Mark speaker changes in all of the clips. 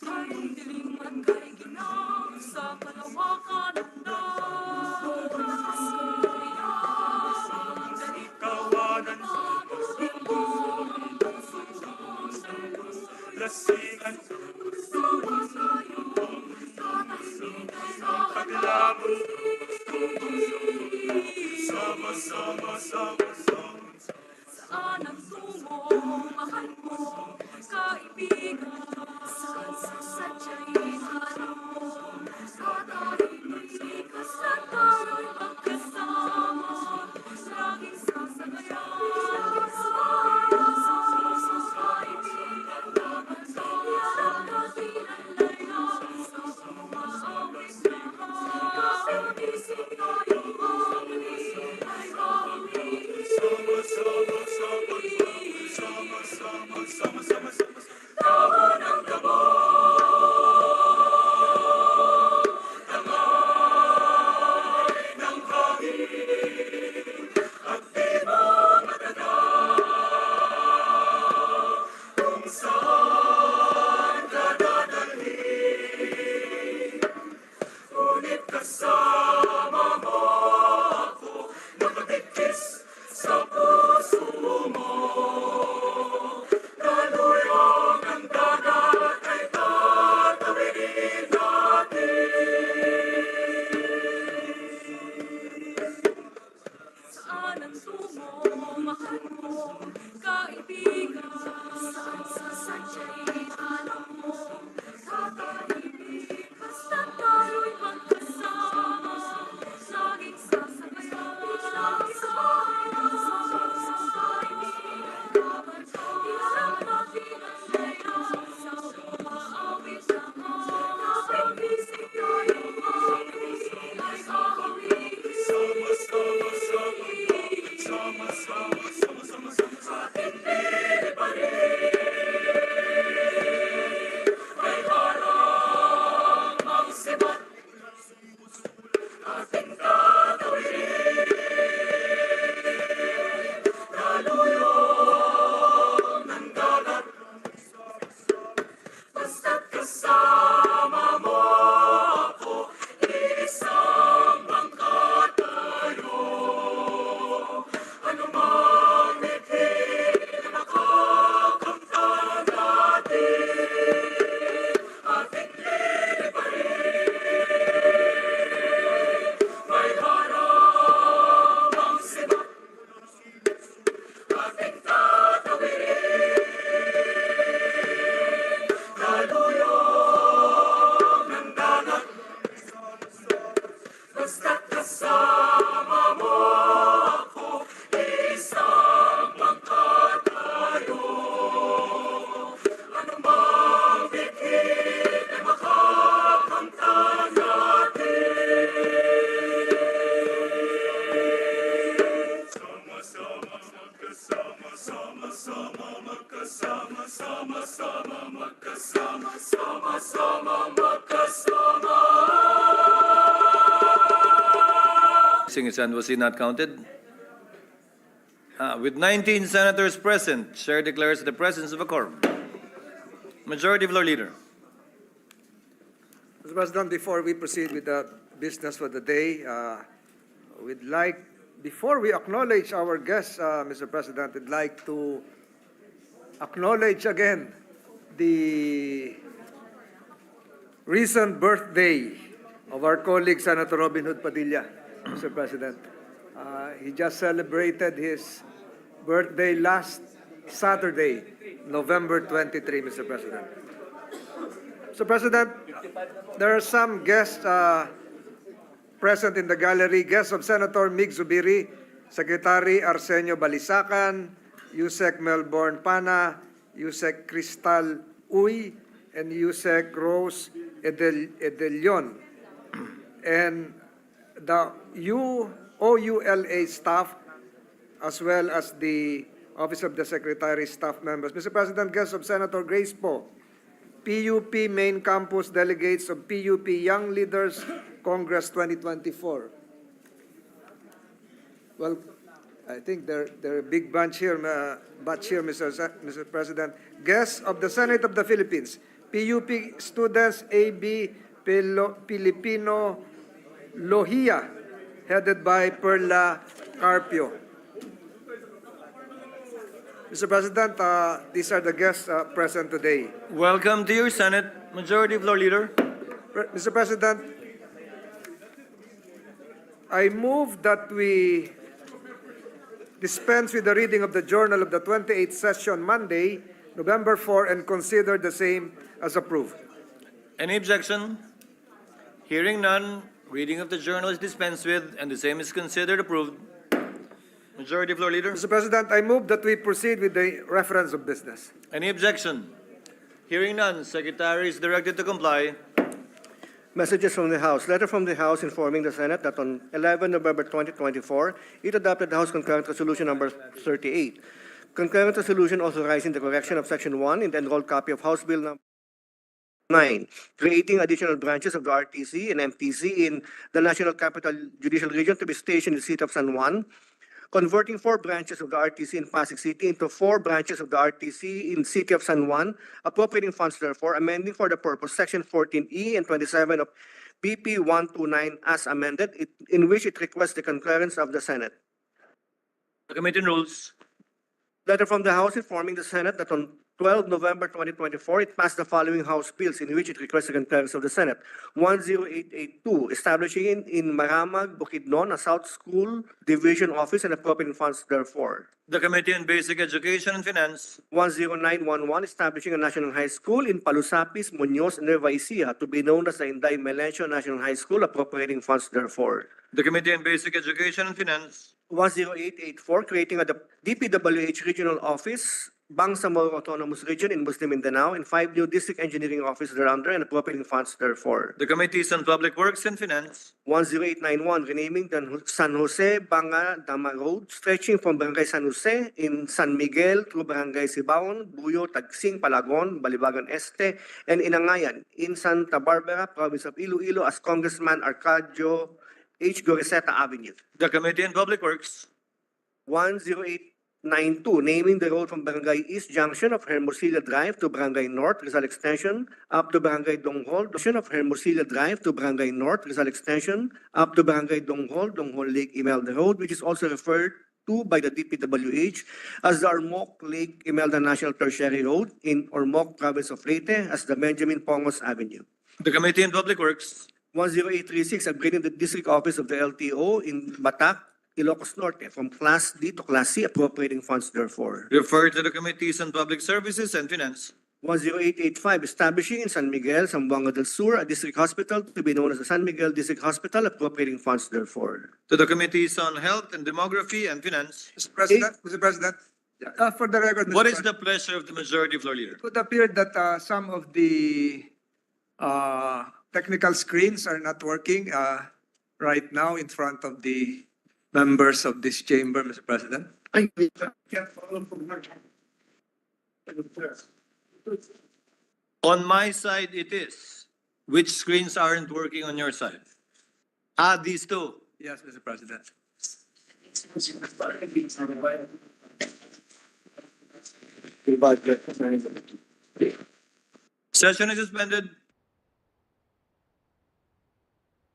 Speaker 1: Kay dilim at kay ginang sa kalawakan ng kawanan lasingan paglaban sama-sama saan ang tungo mahal mo kaibigan saan sa sadya'y hanap mo sa tahimik sa tayo'y magkasama laging sasabayan sa kaibigan laban sa natin ang layang sa umaawit lahat kapinisip tayong mamili ay kami tawon ang damo ng hangin at di mo matanaw kung saan ka dadalhin. Ngunit kasama mo ako nakatikis sa puso mo. Kaluyong ng dagat ay tatawidin natin. Saan ang tungo, mahal mo, kaibigan? Saan sa sadya'y hanap mo? Tatahimik, basta tayo'y magkasama. Laging sasabayan sa kaibigan laban sa isang natin ang layang sa umaawit lahat. Kapinisip tayong mamili ay kahawig. At hindi pa rin may harang ang sibat ating tatawid. Kaluyong ng dagat basta't kasama mo ako, isang bangka tayo. Ano mang mithin na nakakamtan natin, ating liliparin. May harang ang sibat, ating tatawid. Kaluyong ng dagat basta't kasama mo ako, isang bangka tayo. Ano mang bithin ay makakamtan natin. Sama-sama magkasama, sama-sama magkasama, sama-sama magkasama, sama-sama magkasama.
Speaker 2: His hand was he not counted? With 19 senators present, Chair declares the presence of a quorum. Majority Floor Leader.
Speaker 3: Mr. President, before we proceed with the business for the day, we'd like, before we acknowledge our guests, Mr. President, we'd like to acknowledge again the recent birthday of our colleague, Senator Robin Hood Padilla, Mr. President. He just celebrated his birthday last Saturday, November 23, Mr. President. Mr. President, there are some guests present in the gallery. Guests of Senator Mig Zubiri, Secretary Arsenio Balisacan, Yusek Melbourne Pana, Yusek Cristal Uy, and Yusek Rose Edelion. And the OULA staff, as well as the Office of the Secretary staff members. Mr. President, guests of Senator Grace Poe, PUP Main Campus Delegates of PUP Young Leaders Congress 2024. Well, I think they're a big bunch here, Mr. President. Guests of the Senate of the Philippines, PUP students AB Filipino Lohia, headed by Perla Carpio. Mr. President, these are the guests present today.
Speaker 2: Welcome to your Senate. Majority Floor Leader.
Speaker 3: Mr. President, I move that we dispense with the reading of the journal of the 28th session Monday, November 4, and consider the same as approved.
Speaker 2: Any objection? Hearing none, reading of the journal is dispensed with and the same is considered approved. Majority Floor Leader.
Speaker 3: Mr. President, I move that we proceed with the reference of business.
Speaker 2: Any objection? Hearing none, Secretary is directed to comply.
Speaker 4: Messages from the House. Letter from the House informing the Senate that on 11 November 2024, it adopted the House Concurrent Resolution number 38. Concurrent Resolution authorizing the correction of Section 1 in the enrolled copy of House Bill number 9, creating additional branches of the RTC and MPC in the National Capital Judicial Region to be stationed in the city of San Juan, converting 4 branches of the RTC in Pasig City into 4 branches of the RTC in City of San Juan, appropriating funds therefore, amending for the purpose Section 14E and 27 of BP 129 as amended, in which it requests the concurrence of the Senate.
Speaker 2: The Committee on Rules.
Speaker 4: Letter from the House informing the Senate that on 12 November 2024, it passed the following House bills in which it requests the concurrence of the Senate. 10882, establishing in Maramag, Bukidnon, a South School Division Office and appropriating funds therefore.
Speaker 2: The Committee on Basic Education and Finance.
Speaker 4: 10911, establishing a national high school in Palusapis, Muñoz, and Nueva Ecija to be known as the Inday Melencio National High School, appropriating funds therefore.
Speaker 2: The Committee on Basic Education and Finance.
Speaker 4: 10884, creating a DPWH Regional Office, Bangsamoro Autonomous Region in Muslim Mindanao, and 5 new district engineering offices thereunder and appropriating funds therefore.
Speaker 2: The Committees on Public Works and Finance.
Speaker 4: 10891, renaming the San Jose Banga Dama Road, stretching from Barangay San Jose in San Miguel through Barangay Sibaon, Buyo, Tagsing, Palagon, Balibagan Este, and Inangayan in Santa Barbara, province of Iloilo as Congressman Arcadio H. Goriseta Avenue.
Speaker 2: The Committee on Public Works.
Speaker 4: 10892, naming the road from Barangay East Junction of Hermosilla Drive to Barangay North, Rizal Extension, up to Barangay Donghol, junction of Hermosilla Drive to Barangay North, Rizal Extension, up to Barangay Donghol, Donghol Lake Imelda Road, which is also referred to by the DPWH as the Ormoc Lake Imelda National Tertiary Road in Ormoc, province of Leyte, as the Benjamin Pongos Avenue.
Speaker 2: The Committee on Public Works.
Speaker 4: 10836, upgrading the district office of the LTO in Batac, Ilocos Norte from Class D to Class C, appropriating funds therefore.
Speaker 2: Refer to the Committees on Public Services and Finance.
Speaker 4: 10885, establishing in San Miguel, Zamboanga del Sur, a district hospital to be known as the San Miguel District Hospital, appropriating funds therefore.
Speaker 2: To the Committees on Health and Demography and Finance.
Speaker 3: Mr. President, for the record, Mr.
Speaker 2: What is the pleasure of the Majority Floor Leader?
Speaker 3: It would appear that some of the technical screens are not working right now in front of the members of this chamber, Mr. President.
Speaker 2: On my side, it is. Which screens aren't working on your side? These two.
Speaker 3: Yes, Mr. President.
Speaker 2: Session is suspended.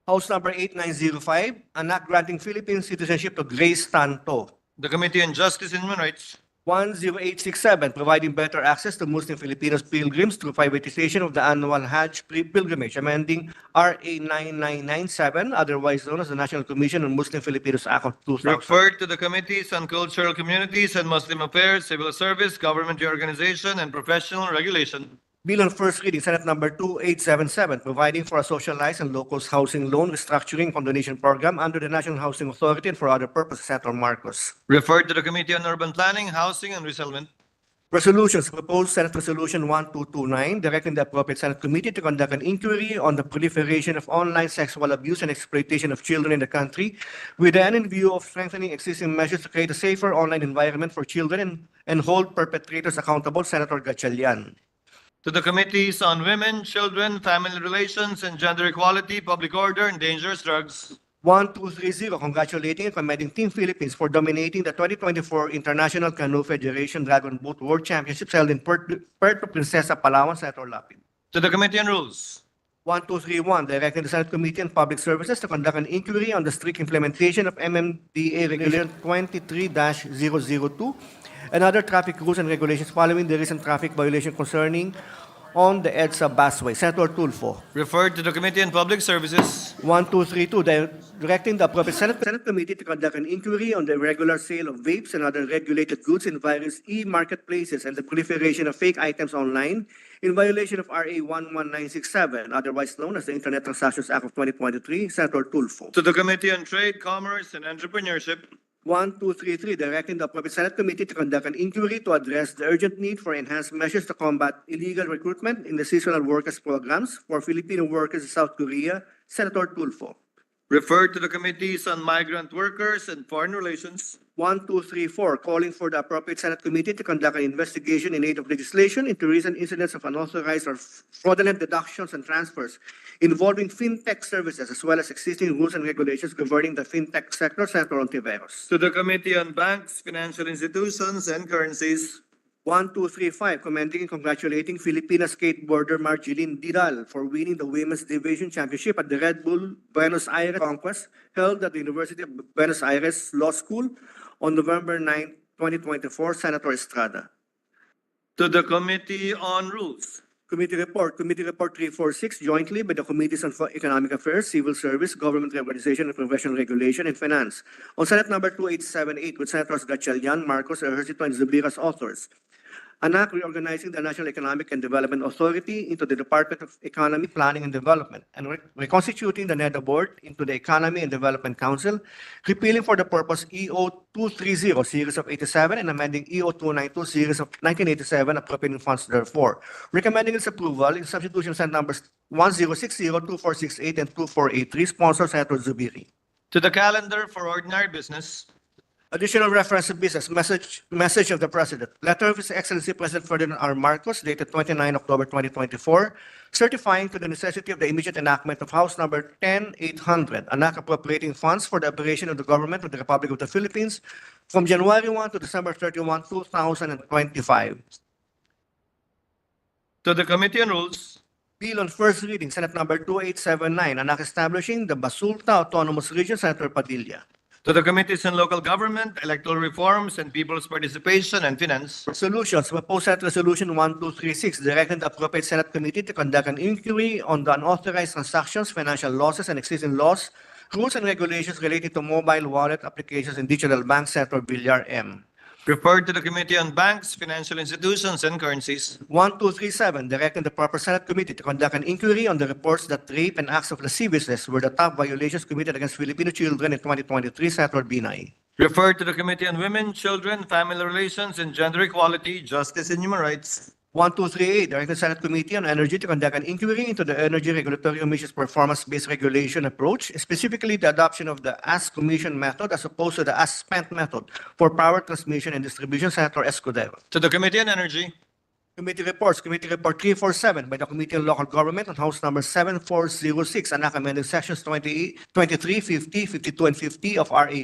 Speaker 4: House number 8905, an act granting Philippine citizenship to Grace Tanto.
Speaker 2: The Committee on Justice and Human Rights.
Speaker 4: 10867, providing better access to Muslim Filipinos pilgrims through privatization of the annual Hajj pilgrimage, amending RA 9997, otherwise known as the National Commission on Muslim Filipinos Act of 2000.
Speaker 2: Referred to the Committees on Cultural Communities and Muslim Affairs, Civil Service, Government Reorganization, and Professional Regulation.
Speaker 4: Bill on first reading, Senate number 2877, providing for a socialized and low-cost housing loan restructuring condonation program under the National Housing Authority and for other purposes, Senator Marcos.
Speaker 2: Referred to the Committee on Urban Planning, Housing, and Resettlement.
Speaker 4: Resolutions, proposed Senate Resolution 1229, directing the appropriate Senate committee to conduct an inquiry on the proliferation of online sexual abuse and exploitation of children in the country, with the end in view of strengthening existing measures to create a safer online environment for children and hold perpetrators accountable, Senator Gatchalian.
Speaker 2: To the Committees on Women, Children, Family Relations, and Gender Equality, Public Order, and Dangerous Drugs.
Speaker 4: 1230, congratulating and commending Team Philippines for dominating the 2024 International Canoe Federation Dragon Boat World Championships held in Puerto Princesa, Palawan, Senator Lapid.
Speaker 2: To the Committee on Rules.
Speaker 4: 1231, directing the Senate Committee on Public Services to conduct an inquiry on the strict implementation of MMDA Regulation 23-002 and other traffic rules and regulations following the recent traffic violation concerning on the EDSA busway. Senator Tulfo.
Speaker 2: Referred to the Committee on Public Services.
Speaker 4: 1232, directing the appropriate Senate Committee to conduct an inquiry on the irregular sale of vapes and other regulated goods in various e-marketplaces and the proliferation of fake items online in violation of RA 11967, otherwise known as the Internet Transactions Act of 2023. Senator Tulfo.
Speaker 2: To the Committee on Trade, Commerce, and Entrepreneurship.
Speaker 4: 1233, directing the appropriate Senate Committee to conduct an inquiry to address the urgent need for enhanced measures to combat illegal recruitment in the seasonal workers programs for Filipino workers in South Korea. Senator Tulfo.
Speaker 2: Referred to the Committees on Migrant Workers and Foreign Relations.
Speaker 4: 1234, calling for the appropriate Senate Committee to conduct an investigation in aid of legislation into recent incidents of unauthorized or fraudulent deductions and transfers involving fintech services, as well as existing rules and regulations governing the fintech sector. Senator Ontiveros.
Speaker 2: To the Committee on Banks, Financial Institutions, and Currencies.
Speaker 4: 1235, commending and congratulating Filipina skateboarder Marjeline Didal for winning the Women's Division Championship at the Red Bull Buenos Aires Conquest held at the University of Buenos Aires Law School on November 9, 2024. Senator Estrada.
Speaker 2: To the Committee on Rules.
Speaker 4: Committee Report 346, jointly by the Committees on Economic Affairs, Civil Service, Government Reorganization and Professional Regulation, and Finance. On Senate number 2878, with Senators Gatchalian, Marcos, Ejercito, and Zubir as authors. An act reorganizing the National Economic and Development Authority into the Department of Economy, Planning, and Development, and reconstituting the NEDA Board into the Economy and Development Council, repealing for the purpose EO 230, Series of 87, and amending EO 292, Series of 1987, appropriating funds therefore. Recommending its approval in substitution of Senate numbers 1060, 2468, and 2483, sponsor Senator Zubiri.
Speaker 2: To the calendar for ordinary business.
Speaker 4: Additional reference to business, message of the President. Letter of His Excellency President Ferdinand R. Marcos, dated 29 October 2024, certifying to the necessity of the immediate enactment of House Number 10800, an act appropriating funds for the operation of the government of the Republic of the Philippines from January 1 to December 31, 2025.
Speaker 2: To the Committee on Rules.
Speaker 4: Bill on first reading, Senate Number 2879, an act establishing the Basulta Autonomous Region. Senator Padilla.
Speaker 2: To the Committees on Local Government, Electoral Reforms, and People's Participation and Finance.
Speaker 4: Resolutions. Proposed Senate Resolution 1236, directing the appropriate Senate Committee to conduct an inquiry on the unauthorized transactions, financial losses, and existing laws, rules, and regulations related to mobile wallet applications and digital banks. Senator Villar M.
Speaker 2: Referred to the Committee on Banks, Financial Institutions, and Currencies.
Speaker 4: 1237, directing the proper Senate Committee to conduct an inquiry on the reports that rape and acts of lasciviousness were the top violations committed against Filipino children in 2023. Senator Binay.
Speaker 2: Referred to the Committee on Women, Children, Family Relations, and Gender Equality, Justice, and Human Rights.
Speaker 4: 1238, directing the Senate Committee on Energy to conduct an inquiry into the Energy Regulatory Commission's performance-based regulation approach, specifically the adoption of the as-commissioned method as opposed to the as-spent method for power transmission and distribution. Senator Escudero.
Speaker 2: To the Committee on Energy.
Speaker 4: Committee reports. Committee Report 347 by the Committee on Local Government on House Number 7406, an act amending sections 23, 50, 52, and 50 of RA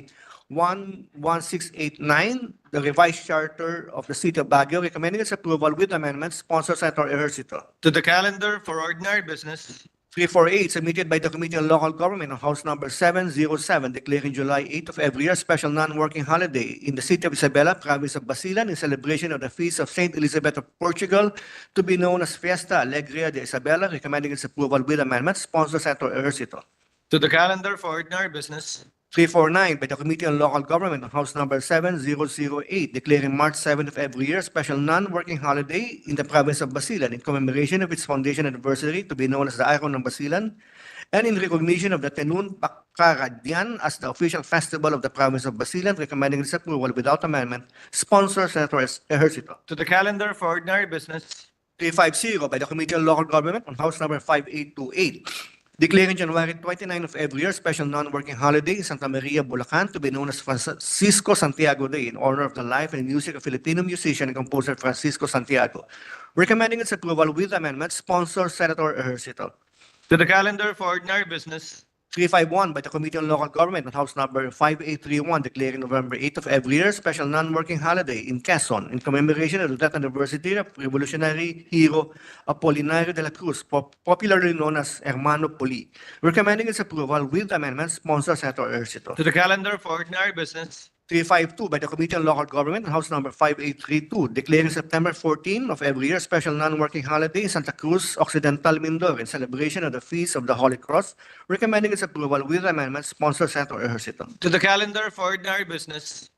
Speaker 4: 11689, the revised charter of the City of Baguio, recommending its approval with amendments. Sponsor Senator Ejercito.
Speaker 2: To the calendar for ordinary business.
Speaker 4: 348, submitted by the Committee on Local Government on House Number 707, declaring July 8 of every year special non-working holiday in the City of Isabela, Province of Basilan, in celebration of the feast of Saint Elizabeth of Portugal, to be known as Fiesta Alegria de Isabela, recommending its approval with amendments. Sponsor Senator Ejercito.
Speaker 2: To the calendar for ordinary business.
Speaker 4: 349 by the Committee on Local Government on House Number 7008, declaring March 7 of every year special non-working holiday in the province of Basilan in commemoration of its foundation anniversary, to be known as the Araw ng Basilan, and in recognition of the Tenun Pakaradian as the official festival of the province of Basilan, recommending its approval without amendment. Sponsor Senator Ejercito.
Speaker 2: To the calendar for ordinary business.
Speaker 4: 350 by the Committee on Local Government on House Number 5828, declaring January 29 of every year special non-working holiday in Santa Maria, Bulacan, to be known as Francisco Santiago Day in honor of the life and music of Filipino musician and composer Francisco Santiago. Recommending its approval with amendments, sponsor Senator Ejercito.
Speaker 2: To the calendar for ordinary business.
Speaker 4: 351 by the Committee on Local Government on House Number 5831 declaring November 8 of every year special non-working holiday in Quezon in commemoration of the death anniversary of Revolutionary Hero Apolinario de la Cruz, popularly known as Hermano Poli. Recommending its approval with amendments, sponsor Senator Ejercito.
Speaker 2: To the calendar for ordinary business.
Speaker 4: 352 by the Committee on Local Government on House Number 5832 declaring September 14 of every year special non-working holiday in Santa Cruz Occidental, Mindoro in celebration of the Feast of the Holy Cross, recommending its approval with amendments, sponsor Senator Ejercito.
Speaker 2: To the calendar for ordinary business.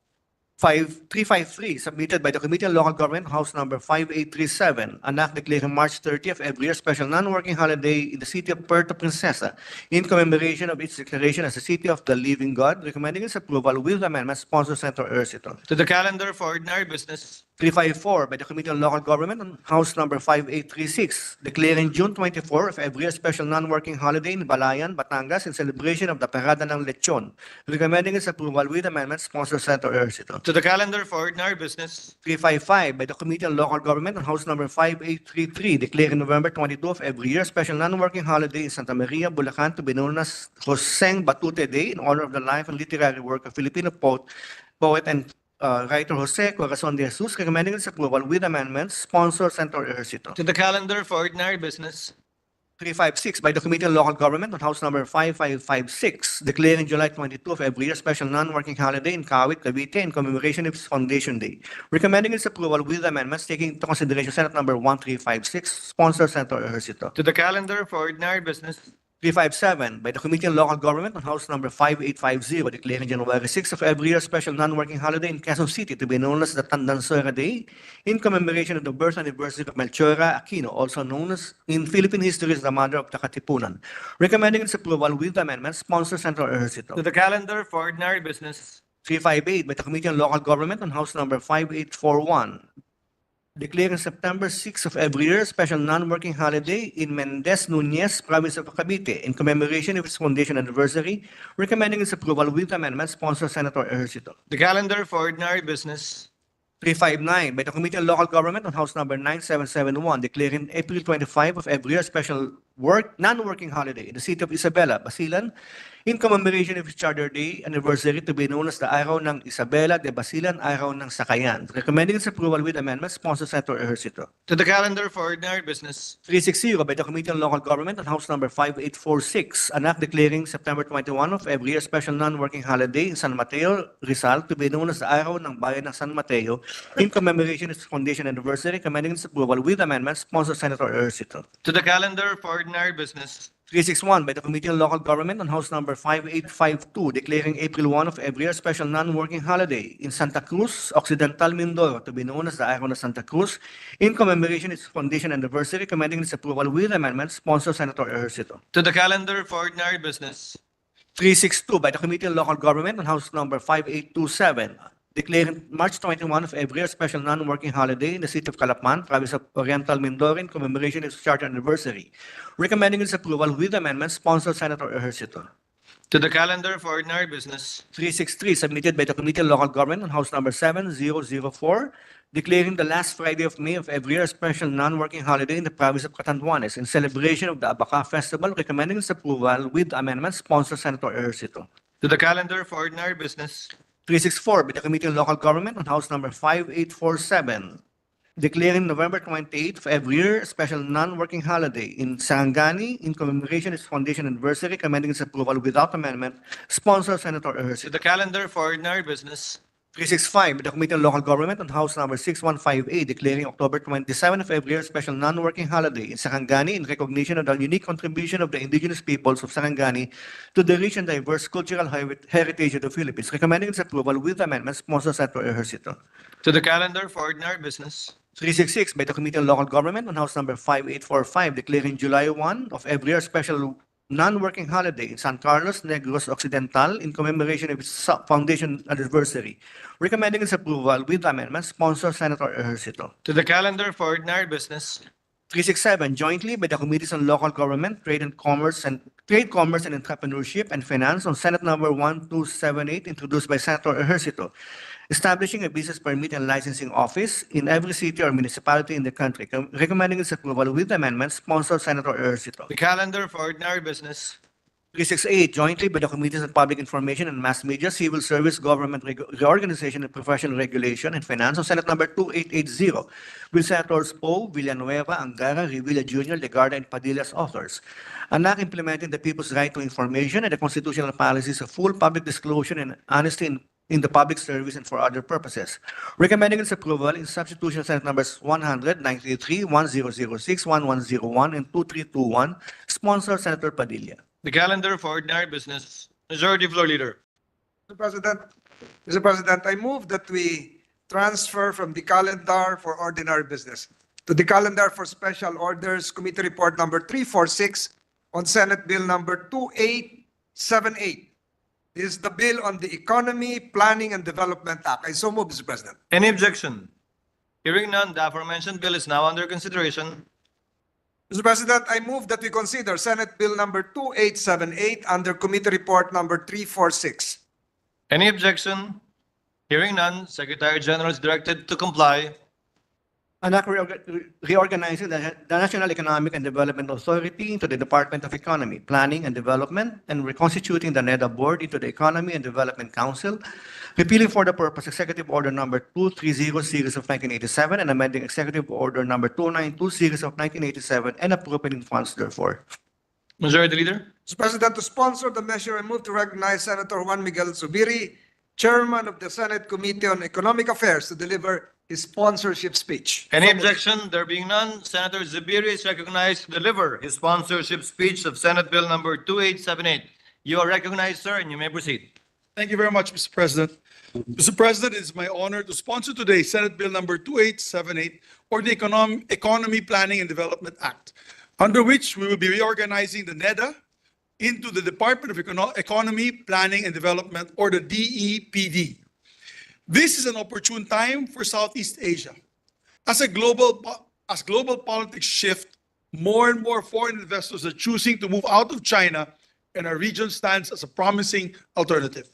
Speaker 4: 353 submitted by the Committee on Local Government, House Number 5837, an act declaring March 30 of every year special non-working holiday in the city of Puerto Princesa in commemoration of its declaration as the City of the Living God, recommending its approval with amendments, sponsor Senator Ejercito.
Speaker 2: To the calendar for ordinary business.
Speaker 4: 354 by the Committee on Local Government on House Number 5836, declaring June 24 of every year special non-working holiday in Balayan, Batangas in celebration of the Parada ng Lechon, recommending its approval with amendments, sponsor Senator Ejercito.
Speaker 2: To the calendar for ordinary business.
Speaker 4: 355 by the Committee on Local Government on House Number 5833, declaring November 22 of every year special non-working holiday in Santa Maria, Bulacan to be known as Joseng Batute Day in honor of the life and literary work of Filipino poet and writer Jose Corazon de Jesus, recommending its approval with amendments, sponsor Senator Ejercito.
Speaker 2: To the calendar for ordinary business.
Speaker 4: 356 by the Committee on Local Government on House Number 5556, declaring July 22 of every year special non-working holiday in Kawit, Cavite in commemoration of its Foundation Day, recommending its approval with amendments, taking into consideration Senate Number 1356, sponsor Senator Ejercito.
Speaker 2: To the calendar for ordinary business.
Speaker 4: 357 by the Committee on Local Government on House Number 5850, declaring January 6 of every year special non-working holiday in Quezon City to be known as the Tandansora Day in commemoration of the birth anniversary of Melchora Aquino, also known as in Philippine history as the mother of the Katipunan, recommending its approval with amendments, sponsor Senator Ejercito.
Speaker 2: To the calendar for ordinary business.
Speaker 4: 358 by the Committee on Local Government on House Number 5841, declaring September 6 of every year special non-working holiday in Mendez Nunez, province of Cavite, in commemoration of its foundation anniversary, recommending its approval with amendments, sponsor Senator Ejercito.
Speaker 2: The calendar for ordinary business.
Speaker 4: 359 by the Committee on Local Government on House Number 9771, declaring April 25 of every year special non-working holiday in the city of Isabela, Basilan, in commemoration of its Charter Day anniversary to be known as the Araw ng Isabela de Basilan, Araw ng Sakayan, recommending its approval with amendments, sponsor Senator Ejercito.
Speaker 2: To the calendar for ordinary business.
Speaker 4: 360 by the Committee on Local Government on House Number 5846, an act declaring September 21 of every year special non-working holiday in San Mateo, Rizal to be known as the Araw ng Bayan ng San Mateo in commemoration of its foundation anniversary, recommending its approval with amendments, sponsor Senator Ejercito.
Speaker 2: To the calendar for ordinary business.
Speaker 4: 361 by the Committee on Local Government on House Number 5852, declaring April 1 of every year special non-working holiday in Santa Cruz, Occidental, Mindoro to be known as the Araw ng Santa Cruz in commemoration of its foundation anniversary, recommending its approval with amendments, sponsor Senator Ejercito.
Speaker 2: To the calendar for ordinary business.
Speaker 4: 362 by the Committee on Local Government on House Number 5827, declaring March 21 of every year special non-working holiday in the city of Calakman, province of Oriental Mindoro in commemoration of its charter anniversary, recommending its approval with amendments, sponsored Senator Ejercito.
Speaker 2: To the calendar for ordinary business.
Speaker 4: 363 submitted by the Committee on Local Government on House Number 7004, declaring the last Friday of May of every year a special non-working holiday in the province of Catanduanes in celebration of the Abaca Festival, recommending its approval with amendments, sponsored Senator Ejercito.
Speaker 2: To the calendar for ordinary business.
Speaker 4: 364 by the Committee on Local Government on House Number 5847, declaring November 28 of every year a special non-working holiday in Sarangani in commemoration of its foundation anniversary, recommending its approval without amendment, sponsored Senator
Speaker 2: To
Speaker 4: Ejercito.
Speaker 2: the calendar for ordinary business.
Speaker 4: 365 by the Committee on Local Government on House Number 6158, declaring October 27 of every year a special non-working holiday in Sarangani in recognition of the unique contribution of the indigenous peoples of Sarangani to the rich and diverse cultural heritage of the Philippines, recommending its approval with amendments, sponsored Senator Ejercito.
Speaker 2: To the calendar for ordinary business.
Speaker 4: 366 by the Committee on Local Government on House Number 5845, declaring July 1 of every year a special non-working holiday in San Carlos, Negros Occidental in commemoration of its foundation anniversary, recommending its approval with amendments, sponsored Senator Ejercito.
Speaker 2: To the calendar for ordinary business.
Speaker 4: 367, jointly by the Committees on Local Government, Trade, Commerce and Entrepreneurship and Finance on Senate Number 1278, introduced by Senator Ejercito, establishing a business permit and licensing office in every city or municipality in the country, recommending its approval with amendments, sponsored Senator Ejercito.
Speaker 2: The calendar for ordinary business.
Speaker 4: 368, jointly by the Committees on Public Information and Mass Media, Civil Service, Government Reorganization and Professional Regulation and Finance on Senate Number 2880, with Senators Poe, Villanueva, Angara, Revilla Jr., Legarda, and Padilla as authors. An act implementing the people's right to information and the constitutional policies of full public disclosure and honesty in the public service and for other purposes. Recommending its approval in substitution of Senate numbers 100, 933, 1006, 1101, and 2321, sponsored Senator Padilla.
Speaker 2: The calendar for ordinary business. Majority Floor Leader.
Speaker 3: Mr. President, Mr. President, I move that we transfer from the calendar for ordinary business to the calendar for special orders, Committee Report number 346 on Senate Bill number 2878. This is the bill on the Economy, Planning and Development Act. I so move, Mr. President.
Speaker 2: Any objection? Hearing none, the aforementioned bill is now under consideration.
Speaker 3: Mr. President, I move that we consider Senate Bill number 2878 under Committee Report number 346.
Speaker 2: Any objection? Hearing none, Secretary General is directed to comply.
Speaker 4: An act reorganizing the National Economic and Development Authority into the Department of Economy, Planning and Development, and reconstituting the NEDA Board into the Economy and Development Council, repealing for the purpose Executive Order number 230 series of 1987 and amending Executive Order number 292 series of 1987 and appropriating funds therefore.
Speaker 2: Majority Leader.
Speaker 3: Mr. President, to sponsor the measure, I move to recognize Senator Juan Miguel Zubiri, Chairman of the Senate Committee on Economic Affairs, to deliver his sponsorship speech.
Speaker 2: Any objection? There being none, Senator Zubiri is recognized to deliver his sponsorship speech of Senate Bill number 2878. You are recognized, sir, and you may proceed.
Speaker 5: Thank you very much, Mr. President. Mr. President, it is my honor to sponsor today Senate Bill number 2878, or the Economy, Planning and Development Act, under which we will be reorganizing the NEDA into the Department of Economy, Planning and Development, or the DEPD. This is an opportune time for Southeast Asia. As global politics shift, more and more foreign investors are choosing to move out of China, and our region stands as a promising alternative.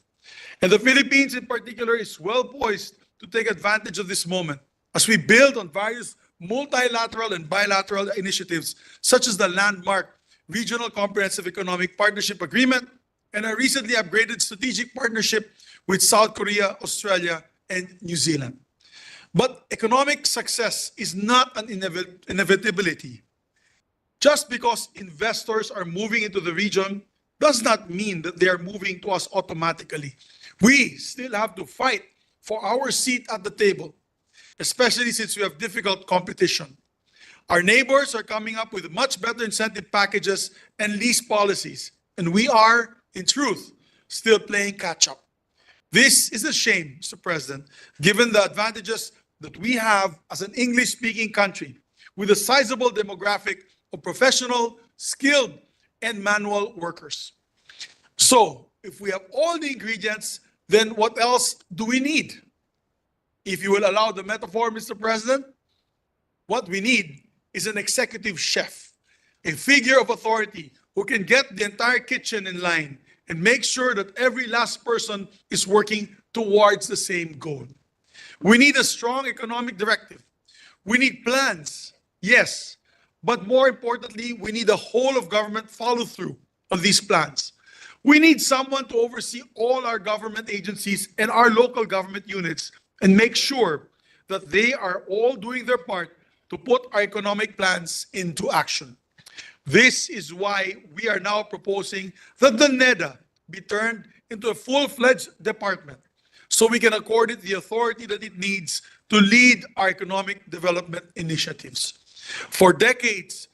Speaker 5: And the Philippines in particular is well poised to take advantage of this moment as we build on various multilateral and bilateral initiatives, such as the landmark Regional Comprehensive Economic Partnership Agreement and a recently upgraded strategic partnership with South Korea, Australia, and New Zealand. But economic success is not an inevitability. Just because investors are moving into the region does not mean that they are moving to us automatically. We still have to fight for our seat at the table, especially since we have difficult competition. Our neighbors are coming up with much better incentive packages and lease policies, and we are, in truth, still playing catch-up. This is a shame, Mr. President, given the advantages that we have as an English-speaking country with a sizable demographic of professional, skilled, and manual workers. So, if we have all the ingredients, then what else do we need? If you will allow the metaphor, Mr. President, what we need is an executive chef, a figure of authority who can get the entire kitchen in line and make sure that every last person is working towards the same goal. We need a strong economic directive. We need plans, yes, but more importantly, we need a whole of government follow-through on these plans. We need someone to oversee all our government agencies and our local government units and make sure that they are all doing their part to put our economic plans into action. This is why we are now proposing that the NEDA be turned into a full-fledged department so we can accord it the authority that it needs to lead our economic development initiatives. For decades,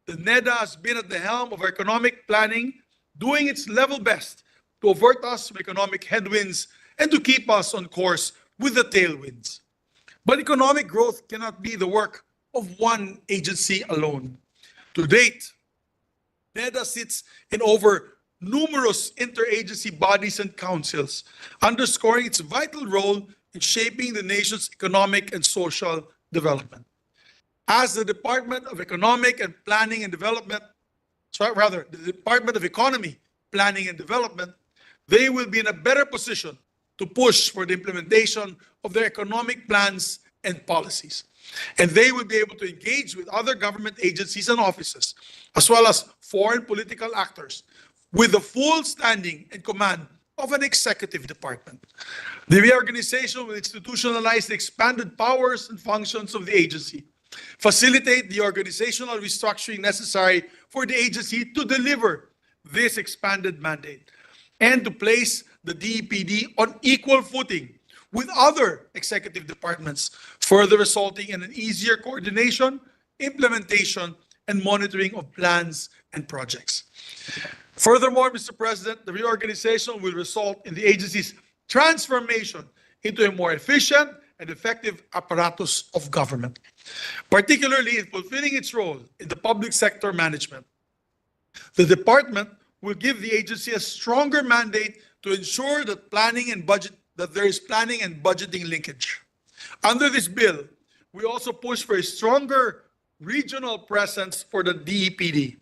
Speaker 5: the NEDA has been at the helm of our economic planning, doing its level best to avert us from economic headwinds and to keep us on course with the tailwinds. But economic growth cannot be the work of one agency alone. To date, NEDA sits in over numerous interagency bodies and councils, underscoring its vital role in shaping the nation's economic and social development. As the Department of Economic and Planning and Development, the Department of Economy, Planning and Development, they will be in a better position to push for the implementation of their economic plans and policies. And they will be able to engage with other government agencies and offices, as well as foreign political actors, with the full standing and command of an executive department. The reorganization will institutionalize the expanded powers and functions of the agency, facilitate the organizational restructuring necessary for the agency to deliver this expanded mandate, and to place the DEPD on equal footing with other executive departments, further resulting in an easier coordination, implementation, and monitoring of plans and projects. Furthermore, Mr. President, the reorganization will result in the agency's transformation into a more efficient and effective apparatus of government, particularly in fulfilling its role in the public sector management. The department will give the agency a stronger mandate to ensure that there is planning and budgeting linkage. Under this bill, we also push for a stronger regional presence for the DEPD,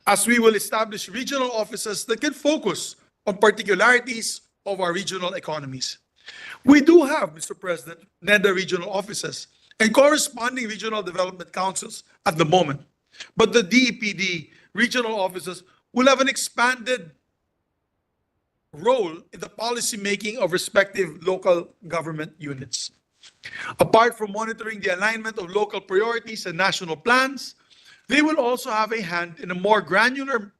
Speaker 5: as we will establish regional offices that can focus on particularities of our regional economies. We do have, Mr. President, NEDA regional offices and corresponding regional development councils at the moment, but the DEPD regional offices will have an expanded role in the policy making of respective local government units. Apart from monitoring the alignment of local priorities and national plans, they will also have a hand in more granular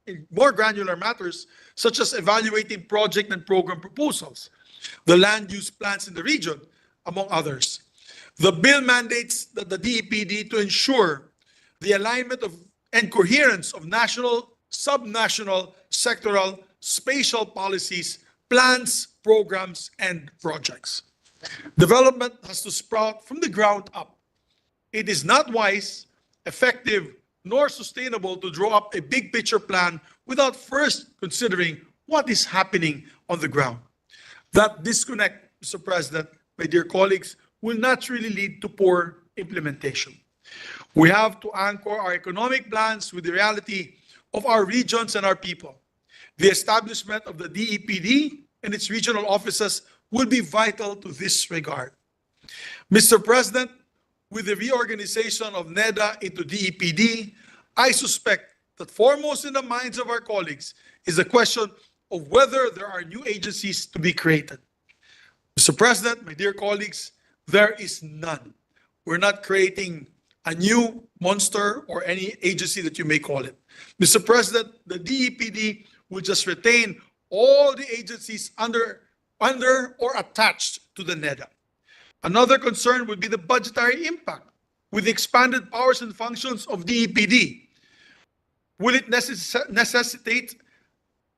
Speaker 5: matters, such as evaluating project and program proposals, the land use plans in the region, among others. The bill mandates that the DEPD to ensure the alignment of and coherence of national, subnational, sectoral, spatial policies, plans, programs, and projects. Development has to sprout from the ground up. It is not wise, effective, nor sustainable to draw up a big picture plan without first considering what is happening on the ground. That disconnect, Mr. President, my dear colleagues, will naturally lead to poor implementation. We have to anchor our economic plans with the reality of our regions and our people. The establishment of the DEPD and its regional offices will be vital to this regard. Mr. President, with the reorganization of NEDA into DEPD, I suspect that foremost in the minds of our colleagues is the question of whether there are new agencies to be created. Mr. President, my dear colleagues, there is none. We're not creating a new monster or any agency that you may call it. Mr. President, the DEPD will just retain all the agencies under or attached to the NEDA. Another concern would be the budgetary impact. With the expanded powers and functions of DEPD, will it necessitate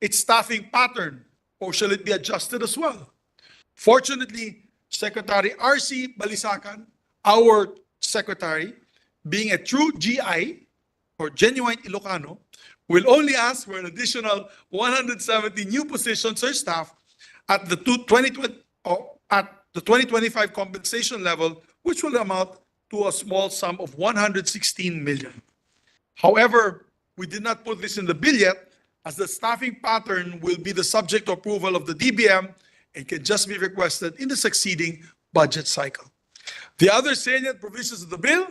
Speaker 5: its staffing pattern, or shall it be adjusted as well? Fortunately, Secretary R.C. Balisacan, our secretary, being a true GI, or genuine Ilocano, will only ask for an additional 170 new positions or staff at the 2025 compensation level, which will amount to a small sum of 116 million. However, we did not put this in the bill yet, as the staffing pattern will be the subject of approval of the DBM and can just be requested in the succeeding budget cycle. The other salient provisions of the bill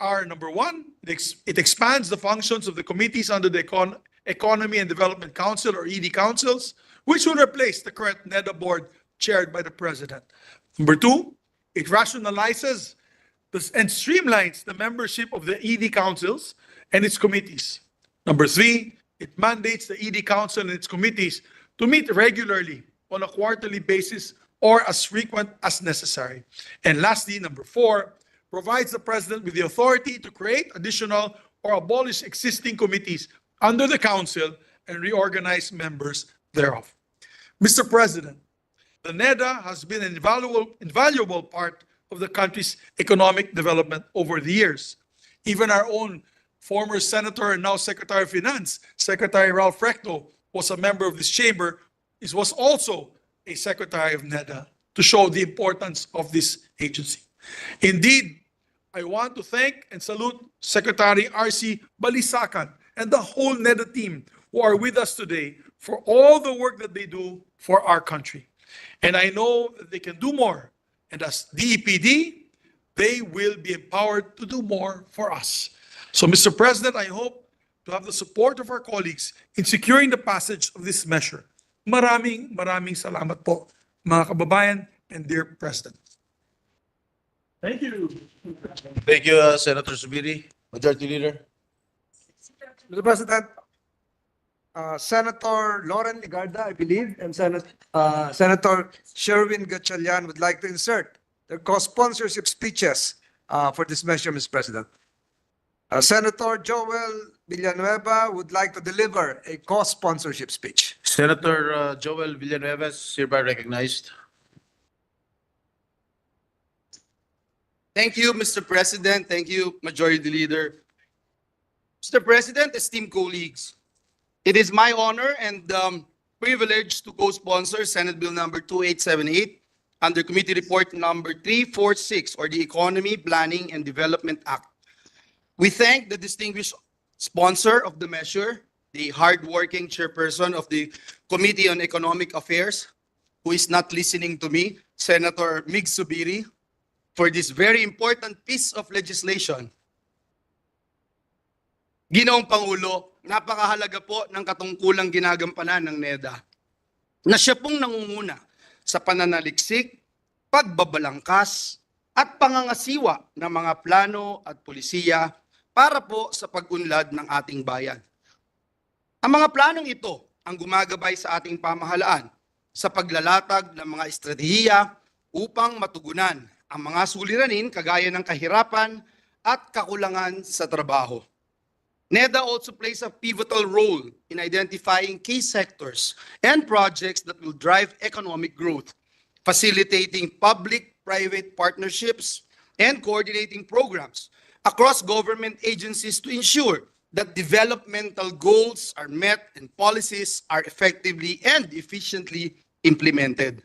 Speaker 5: are, number one, it expands the functions of the committees under the Economy and Development Council, or ED councils, which will replace the current NEDA board chaired by the President. Number two, it rationalizes and streamlines the membership of the ED councils and its committees. Number three, it mandates the ED council and its committees to meet regularly on a quarterly basis or as frequent as necessary. And lastly, number four, provides the President with the authority to create additional or abolish existing committees under the Council and reorganize members thereof. Mr. President, the NEDA has been an invaluable part of the country's economic development over the years. Even our own former Senator and now Secretary of Finance, Secretary Ralph Recto, was a member of this chamber. He was also a Secretary of NEDA, to show the importance of this agency. Indeed, I want to thank and salute Secretary R.C. Balisacan and the whole NEDA team who are with us today for all the work that they do for our country. And I know that they can do more. And as DEPD, they will be empowered to do more for us. So, Mr. President, I hope to have the support of our colleagues in securing the passage of this measure. Maraming salamat po, mga kababayan and dear President.
Speaker 2: Thank you, Senator Subiri. Majority Leader.
Speaker 3: Mr. President, Senator Lauren Ligarda, I believe, and Senator Sherwin Gatchalian would like to insert their co-sponsorship speeches for this measure, Mr. President. Senator Joel Villanueva would like to deliver a co-sponsorship speech.
Speaker 2: Senator Joel Villanueva is hereby recognized.
Speaker 6: Thank you, Mr. President. Thank you, Majority Leader. Mr. President, esteemed colleagues, it is my honor and privilege to co-sponsor Senate Bill number 2878 under Committee Report number 346, or the Economy, Planning, and Development Act. We thank the distinguished sponsor of the measure, the hardworking chairperson of the Committee on Economic Affairs, who is not listening to me, Senator Mig Subiri, for this very important piece of legislation. Ginoong Pangulo, napakahalaga po ng katungkulang ginagampanan ng NEDA na siya pong nangunguna sa pananaliksik, pagbabalangkas, at pangangasiwa ng mga plano at polisiya para po sa pag-unlad ng ating bayan. Ang mga planong ito ang gumagabay sa ating pamahalaan sa paglalatag ng mga estratehiya upang matugunan ang mga suliranin kagaya ng kahirapan at kakulangan sa trabaho. NEDA also plays a pivotal role in identifying key sectors and projects that will drive economic growth, facilitating public-private partnerships and coordinating programs across government agencies to ensure that developmental goals are met and policies are effectively and efficiently implemented.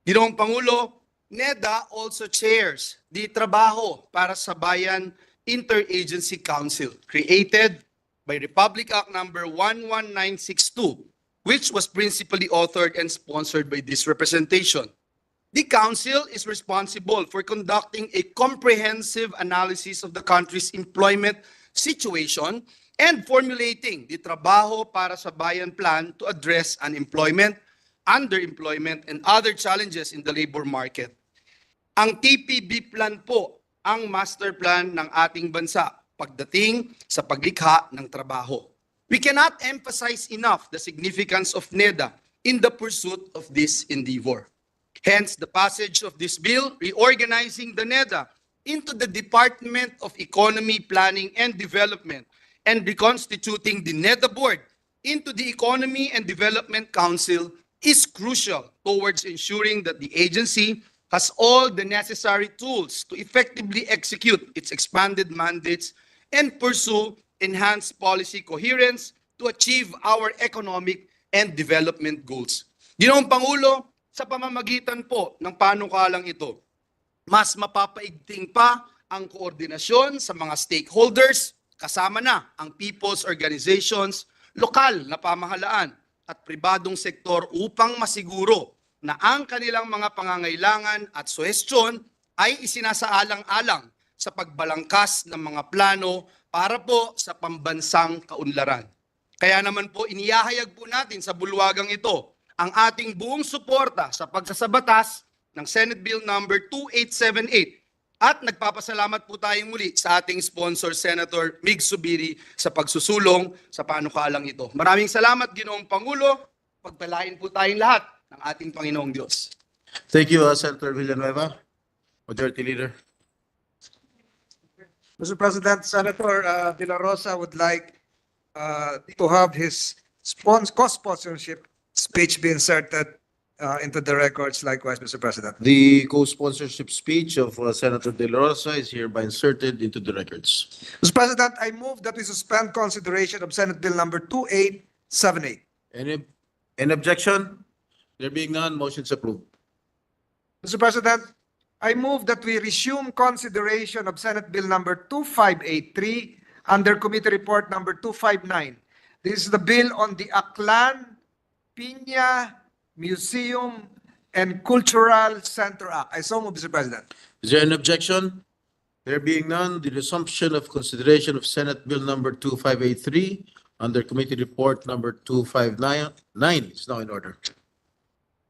Speaker 6: Ginoong Pangulo, NEDA also chairs the Trabaho para sa Bayan Interagency Council created by Republic Act number 11962, which was principally authored and sponsored by this representation. The council is responsible for conducting a comprehensive analysis of the country's employment situation and formulating the Trabaho para sa Bayan plan to address unemployment, underemployment, and other challenges in the labor market. Ang TPB plan po ang master plan ng ating bansa pagdating sa paglikha ng trabaho. We cannot emphasize enough the significance of NEDA in the pursuit of this endeavor. Hence, the passage of this bill reorganizing the NEDA into the Department of Economy, Planning, and Development and reconstituting the NEDA Board into the Economy and Development Council is crucial towards ensuring that the agency has all the necessary tools to effectively execute its expanded mandates and pursue enhanced policy coherence to achieve our economic and development goals. Ginoong Pangulo, sa pamamagitan po ng panukalang ito, mas mapapaigting pa ang koordinasyon sa mga stakeholders, kasama na ang people's organizations, lokal na pamahalaan at pribadong sektor upang masiguro na ang kanilang mga pangangailangan at suhestyon ay isinasaalang-alang sa pagbalangkas ng mga plano para po sa pambansang kaunlaran. Kaya naman po inihahayag po natin sa bulwagang ito ang ating buong suporta sa pagsasabatas ng Senate Bill number 2878 at nagpapasalamat po tayong muli sa ating sponsor Senator Mig Subiri sa pagsusulong sa panukalang ito. Maraming salamat, Ginoong Pangulo. Pagpalain po tayong lahat ng ating Panginoong Diyos.
Speaker 2: Thank you, Senator Villanueva. Majority Leader.
Speaker 3: Mr. President, Senator De La Rosa would like to have his co-sponsorship speech be inserted into the records likewise, Mr. President.
Speaker 2: The co-sponsorship speech of Senator De La Rosa is hereby inserted into the records.
Speaker 3: Mr. President, I move that we suspend consideration of Senate Bill number 2878.
Speaker 2: Any objection? There being none, motion is approved.
Speaker 3: Mr. President, I move that we resume consideration of Senate Bill number 2583 under Committee Report number 259. This is the bill on the Aklan, Piña Museum and Cultural Center Act. I so move, Mr. President.
Speaker 7: Is there an objection? There being none, the resumption of consideration of Senate Bill number 2583 under Committee Report number 259 is now in order.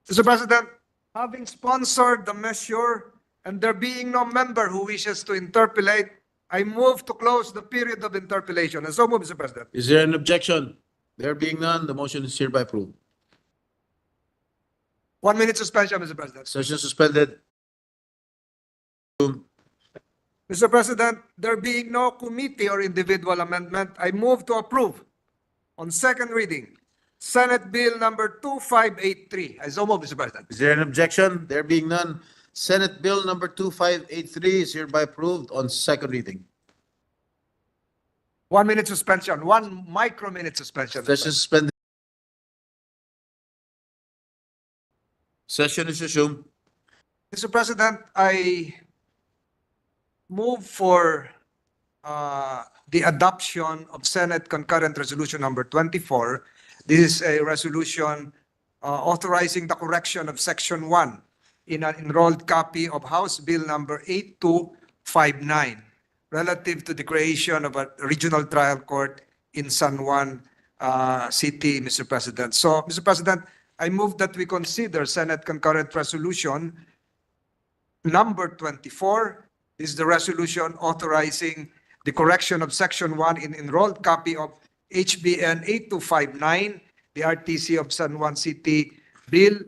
Speaker 3: Mr. President, having sponsored the measure and there being no member who wishes to interpolate, I move to close the period of interpolation. And so move, Mr. President.
Speaker 7: Is there an objection? There being none, the motion is hereby approved.
Speaker 3: 1 minute suspension, Mr. President.
Speaker 7: Session suspended.
Speaker 3: Mr. President, there being no committee or individual amendment, I move to approve on second reading Senate Bill number 2583. I so move, Mr. President.
Speaker 7: Is there an objection? There being none, Senate Bill number 2583 is hereby approved on second reading.
Speaker 3: 1 minute suspension, 1 micro-minute suspension.
Speaker 7: Session suspended. Session is resumed.
Speaker 3: Mr. President, I move for the adoption of Senate Concurrent Resolution number 24. This is a resolution authorizing the correction of Section 1 in an enrolled copy of House Bill number 8259 relative to the creation of a regional trial court in San Juan City, Mr. President. So, Mr. President, I move that we consider Senate Concurrent Resolution number 24. This is the resolution authorizing the correction of Section 1 in enrolled copy of HBN 8259, the RTC of San Juan City Bill,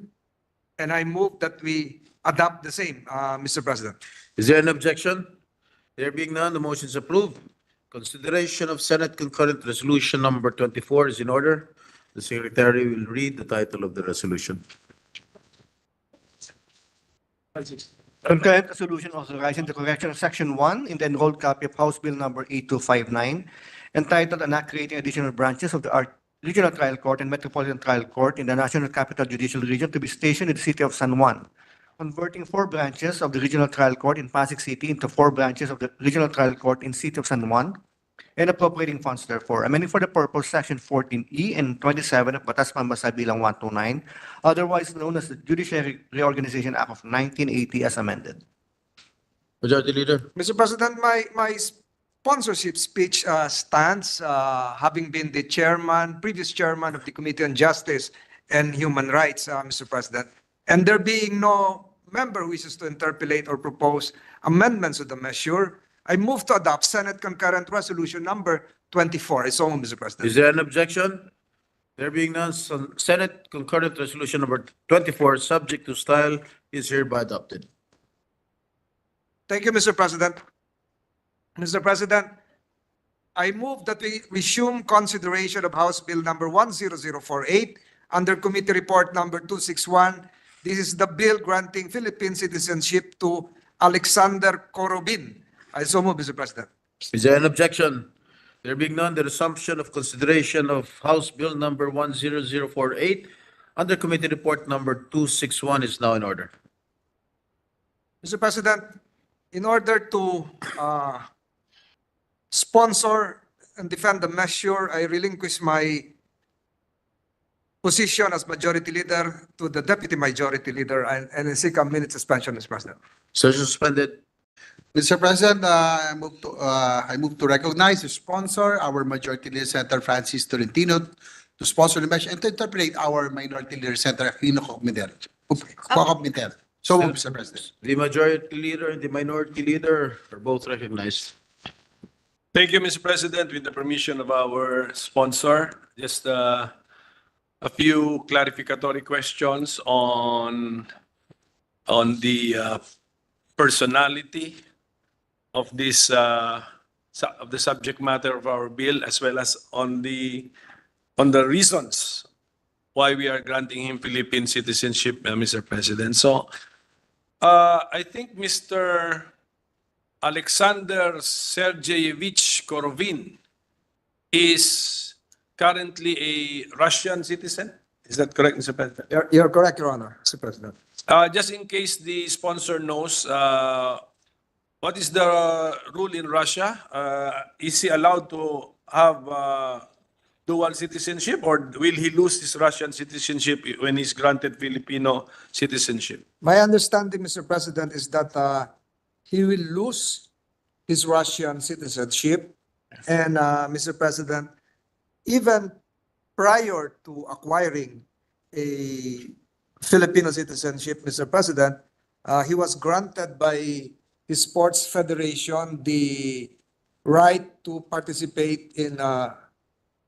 Speaker 3: and I move that we adopt the same, Mr. President.
Speaker 7: Is there an objection? There being none, the motion is approved. Consideration of Senate Concurrent Resolution number 24 is in order. The Secretary will read the title of the resolution.
Speaker 4: Concurrent resolution authorizing the correction of Section 1 in the enrolled copy of House Bill number 8259, entitled An Act Creating Additional Branches of the Regional Trial Court and Metropolitan Trial Court in the National Capital Judicial Region to be stationed in the city of San Juan, converting 4 branches of the Regional Trial Court in Pasig City into 4 branches of the Regional Trial Court in city of San Juan, and appropriating funds therefore, amending for the purpose Section 14E and 27 of Batas Pambasa Bilang 129, otherwise known as the Judiciary Reorganization Act of 1980 as amended.
Speaker 7: Majority Leader.
Speaker 3: Mr. President, my sponsorship speech stands, having been the previous chairman of the Committee on Justice and Human Rights, Mr. President, and there being no member who wishes to interpolate or propose amendments to the measure, I move to adopt Senate Concurrent Resolution number 24. I so move, Mr. President.
Speaker 7: Is there an objection? There being none, Senate Concurrent Resolution number 24, subject to style, is hereby adopted.
Speaker 3: Thank you, Mr. President. Mr. President, I move that we resume consideration of House Bill number 10048 under Committee Report number 261. This is the bill granting Philippine citizenship to Alexander Korobin. I so move, Mr. President.
Speaker 7: Is there an objection? There being none, the resumption of consideration of House Bill number 10048 under Committee Report number 261 is now in order.
Speaker 3: Mr. President, in order to sponsor and defend the measure, I relinquish my position as Majority Leader to the Deputy Majority Leader and seek a minute suspension, Mr. President.
Speaker 7: Session suspended.
Speaker 6: Mr. President, I move to recognize the sponsor, our Majority Leader Senator Francis Tolentino, to sponsor the measure and to interpret our Minority Leader Senator Aquino Cogmiter. So, Mr. President.
Speaker 7: The Majority Leader and the Minority Leader are both recognized.
Speaker 8: Thank you, Mr. President. With the permission of our sponsor, just a few clarificatory questions on the personality of this of the subject matter of our bill, as well as on the reasons why we are granting him Philippine citizenship, Mr. President. So, I think Mr. Alexander Sergeyevich Korovin is currently a Russian citizen. Is that correct, Mr. President?
Speaker 3: You're correct, Your Honor, Mr. President.
Speaker 8: Just in case the sponsor knows, what is the rule in Russia? Is he allowed to have dual citizenship, or will he lose his Russian citizenship when he's granted Filipino citizenship?
Speaker 3: My understanding, Mr. President, is that he will lose his Russian citizenship. And Mr. President, even prior to acquiring a Filipino citizenship, Mr. President, he was granted by his sports federation the right to participate in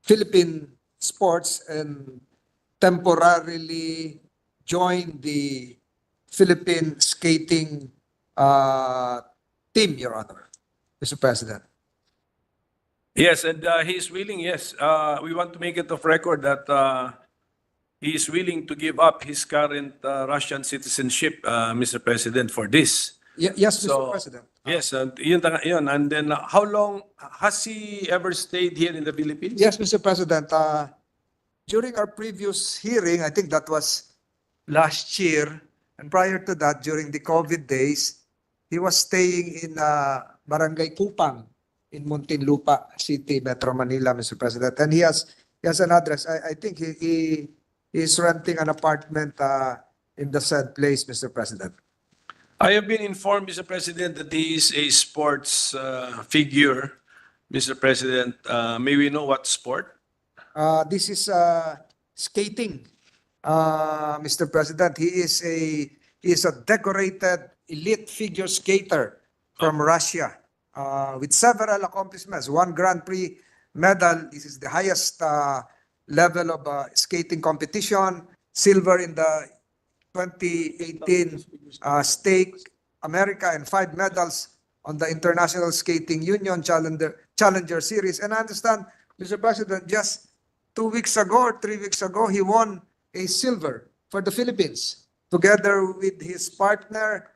Speaker 3: Philippine sports and temporarily join the Philippine skating team, Your Honor, Mr. President.
Speaker 8: Yes, and he's willing, yes. We want to make it of record that he is willing to give up his current Russian citizenship, Mr. President, for this.
Speaker 3: Yes, Mr.
Speaker 8: So,
Speaker 3: President.
Speaker 8: yes, and yun. And then how long has he ever stayed here in the Philippines?
Speaker 3: Yes, Mr. President. During our previous hearing, I think that was last year, and prior to that, during the COVID days, he was staying in Barangay Kupang in Muntinlupa City, Metro Manila, Mr. President. And he has an address. I think he is renting an apartment in the said place, Mr. President.
Speaker 8: I have been informed, Mr. President, that he is a sports figure, Mr. President. May we know what sport?
Speaker 3: This is skating, Mr. President. He is a decorated elite figure skater from Russia with several accomplishments. One Grand Prix medal. This is the highest level of skating competition. Silver in the 2018 Stake America, and 5 medals on the International Skating Union Challenger Series. And I understand, Mr. President, just 2 weeks ago or 3 weeks ago, he won a silver for the Philippines together with his partner,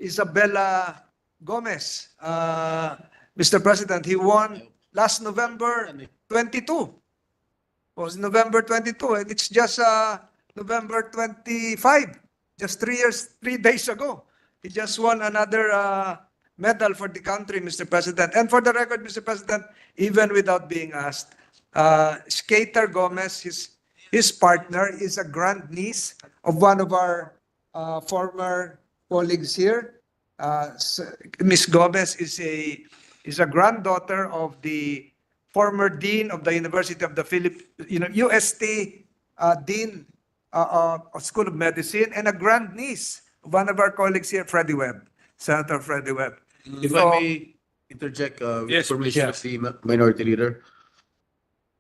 Speaker 3: Isabella Gomez. Mr. President, he won last November 22. Was November 22, and it's just November 25, just 3 days ago. He just won another medal for the country, Mr. President. And for the record, Mr. President, even without being asked, Skater Gomez, his partner, is a grandniece of one of our former colleagues here. Ms. Gomez is a granddaughter of the former dean of the University of the Philippines, UST dean of School of Medicine, and a grandniece of one of our colleagues here, Freddie Webb, Senator Freddie Webb.
Speaker 7: If I may interject, with
Speaker 8: Yes,
Speaker 7: permission of the minority leader.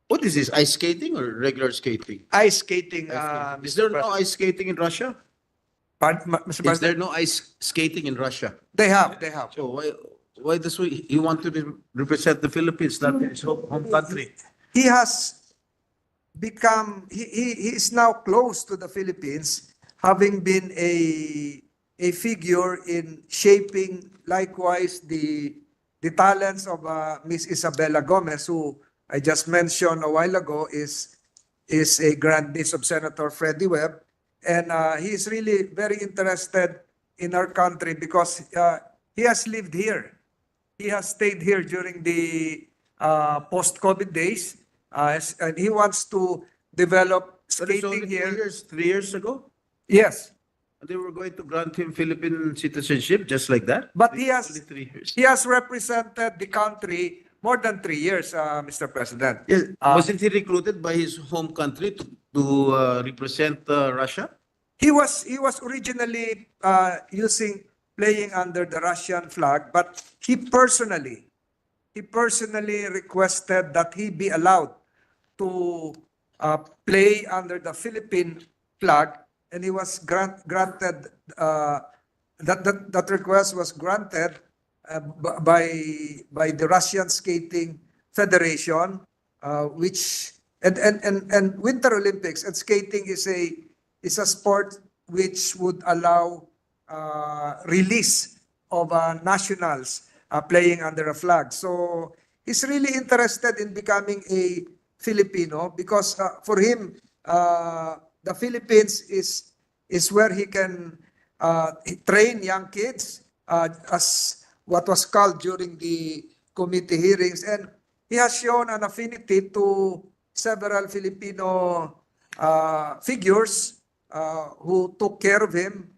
Speaker 7: What is this, ice skating or regular skating?
Speaker 3: Ice skating,
Speaker 7: Is there no ice skating in Russia?
Speaker 3: Mr.
Speaker 7: Is
Speaker 3: President?
Speaker 7: there no ice skating in Russia?
Speaker 3: They have.
Speaker 7: So why does he want to represent the Philippines, not his home country?
Speaker 3: He has become, he is now close to the Philippines, having been a figure in shaping likewise the talents of Miss Isabella Gomez, who I just mentioned a while ago is a grandniece of Senator Freddie Webb. And he is really very interested in our country because he has lived here. He has stayed here during the post-COVID days, and he wants to develop
Speaker 7: But it's only
Speaker 3: skating here.
Speaker 7: 3 years ago?
Speaker 3: Yes,
Speaker 7: They were going to grant him Philippine citizenship just like that?
Speaker 3: but
Speaker 7: It's only 3 years.
Speaker 3: he has represented the country more than 3 years, Mr. President.
Speaker 7: Yes. Wasn't he recruited by his home country to represent Russia?
Speaker 3: He was originally playing under the Russian flag, but he personally requested that he be allowed to play under the Philippine flag, and he was granted that request was granted by the Russian Skating Federation, which and Winter Olympics and skating is a sport which would allow release of nationals playing under a flag. So he's really interested in becoming a Filipino because for him, the Philippines is where he can train young kids as what was called during the committee hearings. And he has shown an affinity to several Filipino figures who took care of him,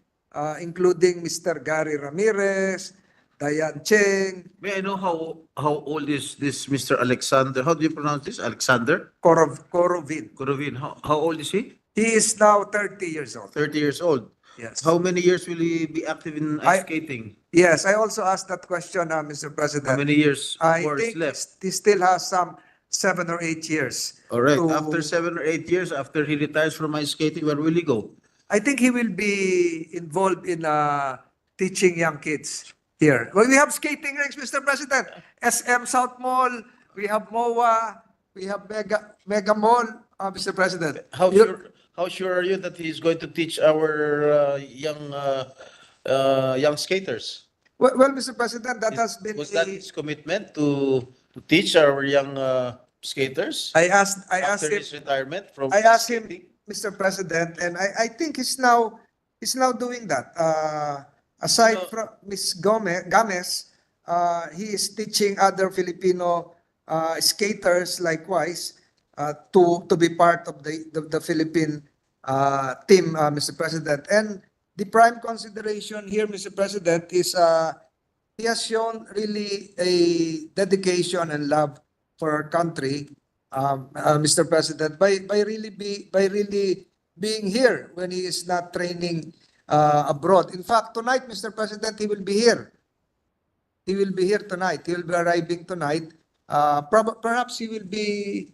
Speaker 3: including Mr. Gary Ramirez, Diane Cheng,
Speaker 7: May I know how old is this Mr. Alexander? How do you pronounce this? Alexander
Speaker 3: Corovin.
Speaker 7: Kurovin. How old is he?
Speaker 3: He is now 30 years old.
Speaker 7: 30 years old.
Speaker 3: Yes.
Speaker 7: How many years will he be active in ice skating?
Speaker 3: Yes, I also asked that question, Mr. President.
Speaker 7: How many years
Speaker 3: I
Speaker 7: more is
Speaker 3: think
Speaker 7: left?
Speaker 3: he still has some 7 or 8 years.
Speaker 7: All right.
Speaker 3: to-
Speaker 7: After 7 or 8 years, after he retires from ice skating, where will he go?
Speaker 3: I think he will be involved in teaching young kids here. Well, we have skating rinks, Mr. President. SM South Mall, we have MOA, we have Mega Mall, Mr. President.
Speaker 7: How sure are you that he's going to teach our young skaters?
Speaker 3: Well, Mr. President, that has been
Speaker 7: Was that his commitment to teach our young skaters
Speaker 3: I asked
Speaker 7: after
Speaker 3: him.
Speaker 7: his retirement from
Speaker 3: I asked him,
Speaker 7: skating?
Speaker 3: Mr. President, and I think he's now doing that. Aside
Speaker 7: No.
Speaker 3: from Ms. Games, he is teaching other Filipino skaters likewise to be part of the Philippine team, Mr. President. And the prime consideration here, Mr. President, is he has shown really a dedication and love for our country, Mr. President, by really being here when he is not training abroad. In fact, tonight, Mr. President, he will be here. He will be here tonight. He will be arriving tonight. Perhaps he will be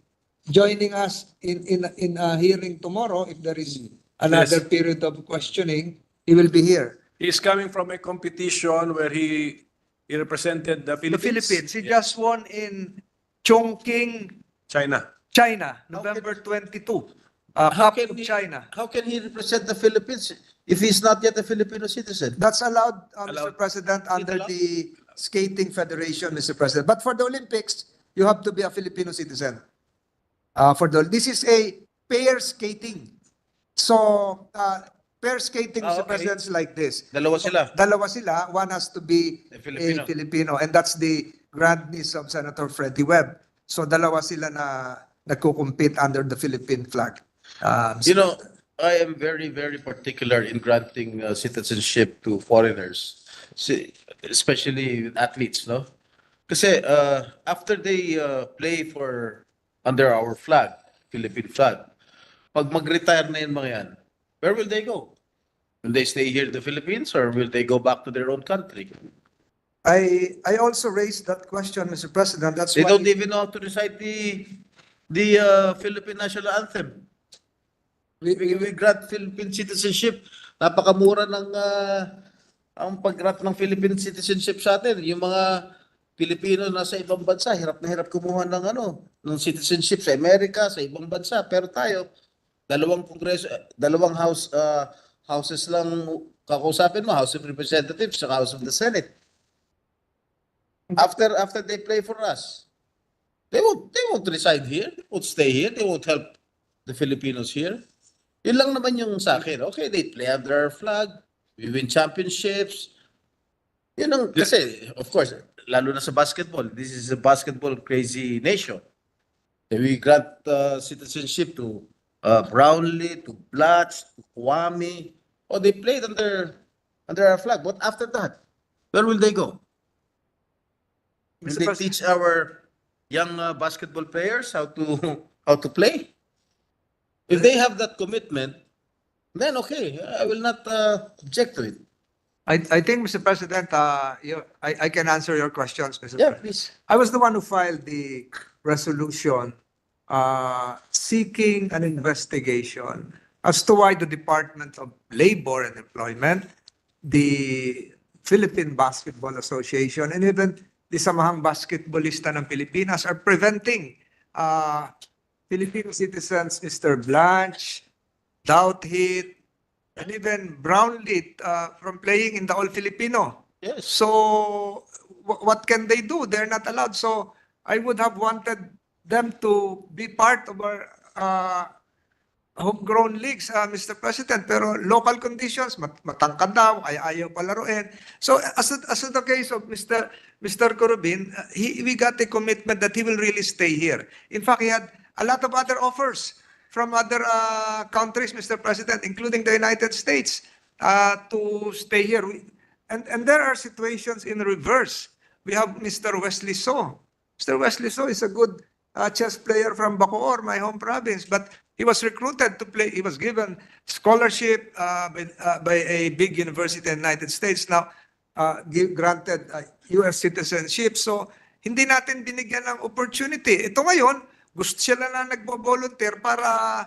Speaker 3: joining us in a hearing tomorrow if there is another period of questioning. He will be here.
Speaker 8: He's coming from a competition where he represented the
Speaker 3: The
Speaker 8: Philippines.
Speaker 3: Philippines. He just won in Chongqing,
Speaker 8: China.
Speaker 3: China, November 22.
Speaker 7: How
Speaker 3: Cup
Speaker 7: can
Speaker 3: of
Speaker 7: he-
Speaker 3: China.
Speaker 7: How can he represent the Philippines if he's not yet a Filipino citizen?
Speaker 3: That's allowed, Mr.
Speaker 8: Allowed.
Speaker 3: President, under
Speaker 7: allowed?
Speaker 3: the Skating Federation, Mr. President. But for the Olympics, you have to be a Filipino citizen. This is a pair skating. So, pair skating, Mr.
Speaker 7: Okay.
Speaker 3: President, is like this.
Speaker 7: Dalawa sila.
Speaker 3: Dalawa sila. One has to be
Speaker 7: A Filipino.
Speaker 3: a Filipino. And that's the grandniece of Senator Freddie Webb. So, dalawa sila na nagko-compete under the Philippine flag.
Speaker 7: You know, I am very, very particular in granting citizenship to foreigners, especially with athletes, no? Kasi after they play for under our flag, Philippine flag, pag mag-retire na yung mga yan, where will they go? Will they stay here in the Philippines or will they go back to their own country?
Speaker 3: I also raised that question, Mr. President. That's
Speaker 7: They
Speaker 3: why
Speaker 7: don't even know how to recite the Philippine national anthem. We grant Philippine citizenship. Napakamura ng ang pag-grant ng Philippine citizenship sa atin. Yung mga Pilipino na sa ibang bansa, hirap na hirap kumuha ng citizenship sa Amerika, sa ibang bansa. Pero tayo, dalawang houses lang kakausapin mo, House of Representatives sa House of the Senate. After they play for us, they won't reside here, they won't stay here, they won't help the Filipinos here. Yun lang naman yung sa akin. Okay, they play under our flag, we win championships. Yun ang, kasi, of course, lalo na sa basketball, this is a basketball crazy nation. We grant citizenship to Brownlee, to Blatch, to Kwame. Oh, they played under our flag. But after that, where will they go? Will
Speaker 3: Mr.
Speaker 7: they
Speaker 3: President.
Speaker 7: teach our young basketball players how to play? If they have that commitment, then okay, I will not object to it.
Speaker 3: I think, Mr. President, I can answer your questions, Mr.
Speaker 7: Yeah,
Speaker 3: President.
Speaker 7: please.
Speaker 3: I was the one who filed the resolution seeking an investigation as to why the Department of Labor and Employment, the Philippine Basketball Association, and even the Samahang Basketballista ng Pilipinas are preventing Filipino citizens, Mr. Blanch, Douthit, and even Brownlee from playing in the All-Filipino.
Speaker 7: Yes.
Speaker 3: So what can they do? They're not allowed. So I would have wanted them to be part of homegrown leagues, Mr. President, pero local conditions, matangkad daw, ayaw palaruin. So as in the case of Mr. Corobin, we got a commitment that he will really stay here. In fact, he had a lot of other offers from other countries, Mr. President, including the United States, to stay here. And there are situations in reverse. We have Mr. Wesley So. Mr. Wesley So is a good chess player from Bacoor, my home province, but he was recruited to play. He was given scholarship by a big university in the United States. Now, granted U.S. citizenship. So, hindi natin binigyan ng opportunity. Ito ngayon, gusto sila na nagbo-volunteer para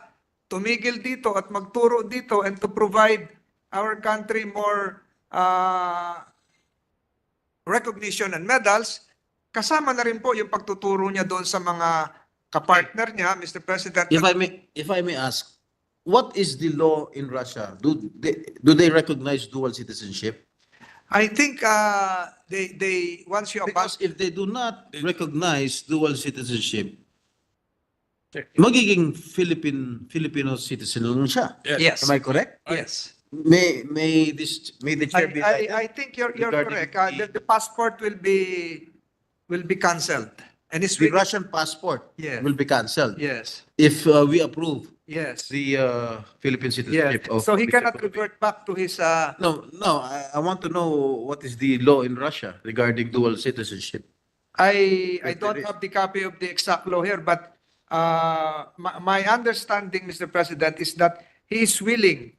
Speaker 3: tumigil dito at magturo dito and to provide our country more recognition and medals. Kasama na rin po yung pagtuturo niya doon sa mga kapartner niya, Mr. President.
Speaker 7: If I may ask, what is the law in Russia? Do they recognize dual citizenship?
Speaker 3: I think they once you
Speaker 7: Because
Speaker 3: abandon,
Speaker 7: if they do not recognize dual citizenship, magiging Filipino citizen lang siya.
Speaker 3: yes,
Speaker 7: Am I correct?
Speaker 3: yes.
Speaker 7: May the chair be
Speaker 3: I think you're
Speaker 7: regarding
Speaker 3: correct. The passport will be cancelled, and it's
Speaker 7: the
Speaker 3: really,
Speaker 7: Russian passport
Speaker 3: Yes.
Speaker 7: will be cancelled
Speaker 3: yes,
Speaker 7: if we approve
Speaker 3: yes,
Speaker 7: the Philippine
Speaker 3: yes.
Speaker 7: citizenship of
Speaker 3: So he
Speaker 7: Mr.
Speaker 3: cannot
Speaker 7: Corobin.
Speaker 3: revert back to his.
Speaker 7: No. I want to know what is the law in Russia regarding dual citizenship.
Speaker 3: I don't have the copy of the exact law here, but my understanding, Mr. President, is that he is willing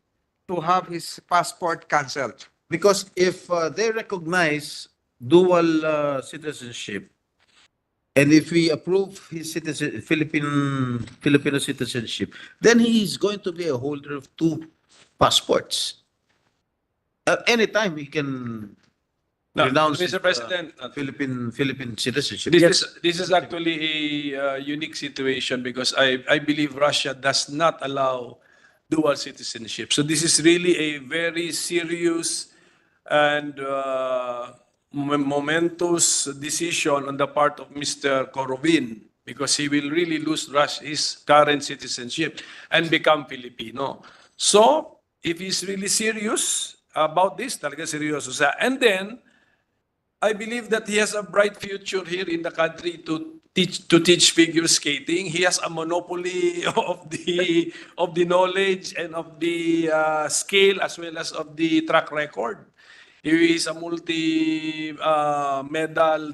Speaker 3: to have his passport cancelled.
Speaker 7: Because if they recognize dual citizenship, and if we approve his Filipino citizenship, then he is going to be a holder of two passports. At any time he can
Speaker 8: No,
Speaker 7: renounce
Speaker 8: Mr.
Speaker 7: his,
Speaker 8: President,
Speaker 7: Philippine citizenship.
Speaker 8: this is actually a unique situation because I believe Russia does not allow dual citizenship. So this is really a very serious and momentous decision on the part of Mr. Corobin because he will really lose his current citizenship and become Filipino. So, if he's really serious about this, talaga seryoso siya. And then, I believe that he has a bright future here in the country to teach figure skating. He has a monopoly of the knowledge and of the skill as well as of the track record. He is a medal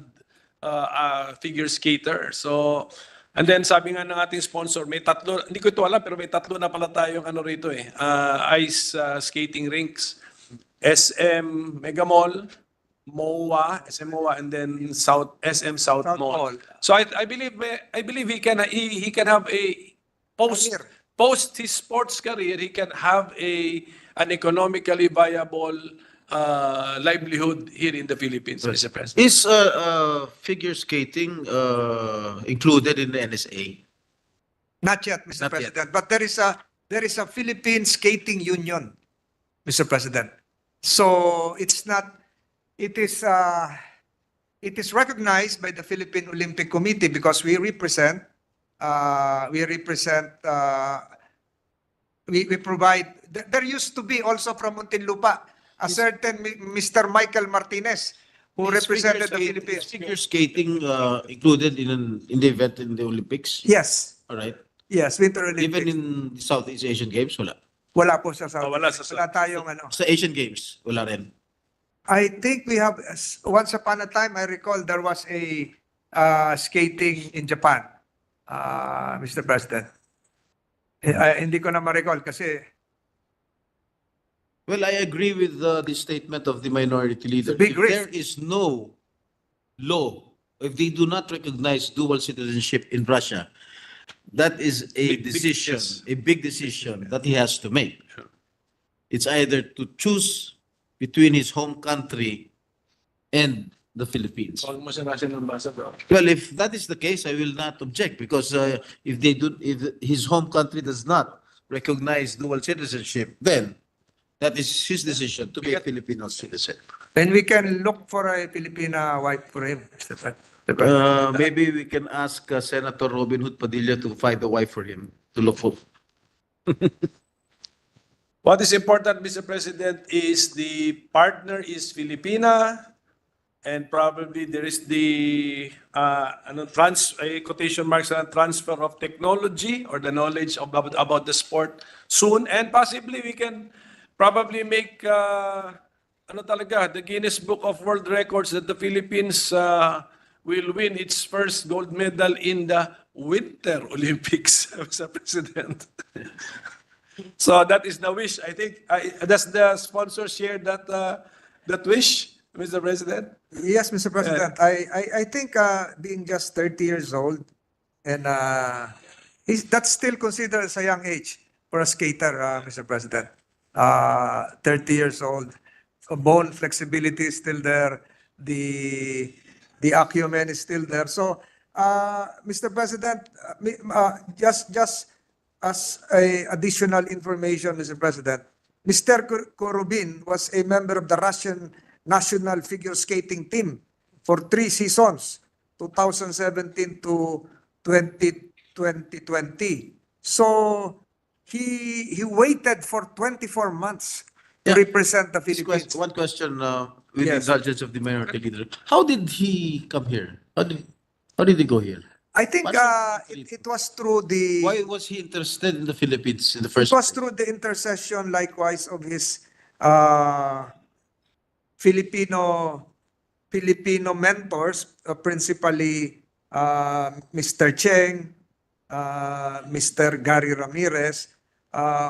Speaker 8: figure skater. So, and then sabi nga ng ating sponsor, may tatlo, hindi ko ito alam, pero may tatlo na pala tayong ano rito ice skating rinks. SM Mega Mall, MOA, SM MOA, and then SM South Mall.
Speaker 3: Mall.
Speaker 8: So I believe he can have a post his sports career, he can have an economically viable livelihood here in the Philippines, Mr. President.
Speaker 7: Is figure skating included in the NSA?
Speaker 3: Not yet, Mr.
Speaker 7: Not yet.
Speaker 3: President. But there is a Philippine Skating Union, Mr. President. So it's not. It is recognized by the Philippine Olympic Committee because we represent. We provide. There used to be also from Muntinlupa a certain Mr. Michael Martinez who represented the Philippines.
Speaker 7: Is figure skating included in the event in the Olympics?
Speaker 3: Yes.
Speaker 7: All right.
Speaker 3: Yes, Winter Olympics.
Speaker 7: Even in the Southeast Asian Games, wala.
Speaker 3: Wala po sa South.
Speaker 8: Wala sa
Speaker 3: Wala tayong ano.
Speaker 7: Sa Asian Games, wala rin.
Speaker 3: I think we have, once upon a time, I recall there was a skating in Japan, Mr. President. Hindi ko na ma-recall kasi
Speaker 7: Well, I agree with the statement of the minority leader.
Speaker 3: Big
Speaker 7: If
Speaker 3: risk.
Speaker 7: there is no law, if they do not recognize dual citizenship in Russia, that is a
Speaker 8: Big
Speaker 7: decision,
Speaker 8: yes.
Speaker 7: a big decision that he has to make. It's either to choose between his home country and the Philippines.
Speaker 8: Huwag mo siya Russian ambassador.
Speaker 7: Well, if that is the case, I will not object because if his home country does not recognize dual citizenship, then that is his decision to be a Filipino citizen.
Speaker 3: then we can look for a Filipina wife for him, Mr. President.
Speaker 7: Maybe we can ask Senator Robin Hood Padilla to find a wife for him to look for.
Speaker 8: What is important, Mr. President, is the partner is Filipina, and probably there is the quotation marks on transfer of technology or the knowledge about the sport soon, and possibly we can probably make the Guinness Book of World Records that the Philippines will win its first gold medal in the Winter Olympics, Mr. President. So that is the wish. I think does the sponsor share that wish, Mr. President?
Speaker 3: Yes, Mr. President. I think being just 30 years old and that's still considered as a young age for a skater, Mr. President. 30 years old. Bone flexibility is still there. The acumen is still there. So, Mr. President, just as a additional information, Mr. President, Mr. Korobin was a member of the Russian national figure skating team for 3 seasons, 2017 to 2020. So he waited for 24 months to
Speaker 7: Yeah.
Speaker 3: represent the
Speaker 7: This
Speaker 3: Philippines.
Speaker 7: one question, with the
Speaker 3: Yes.
Speaker 7: indulgence of the minority leader. How did he come here? How did he go here?
Speaker 3: I think it was through the
Speaker 7: Why was he interested in the Philippines in the
Speaker 3: it
Speaker 7: first
Speaker 3: was
Speaker 7: place?
Speaker 3: through the intercession likewise of his uh, Filipino Filipino mentors, principally Mr. Cheng, Mr. Gary Ramirez,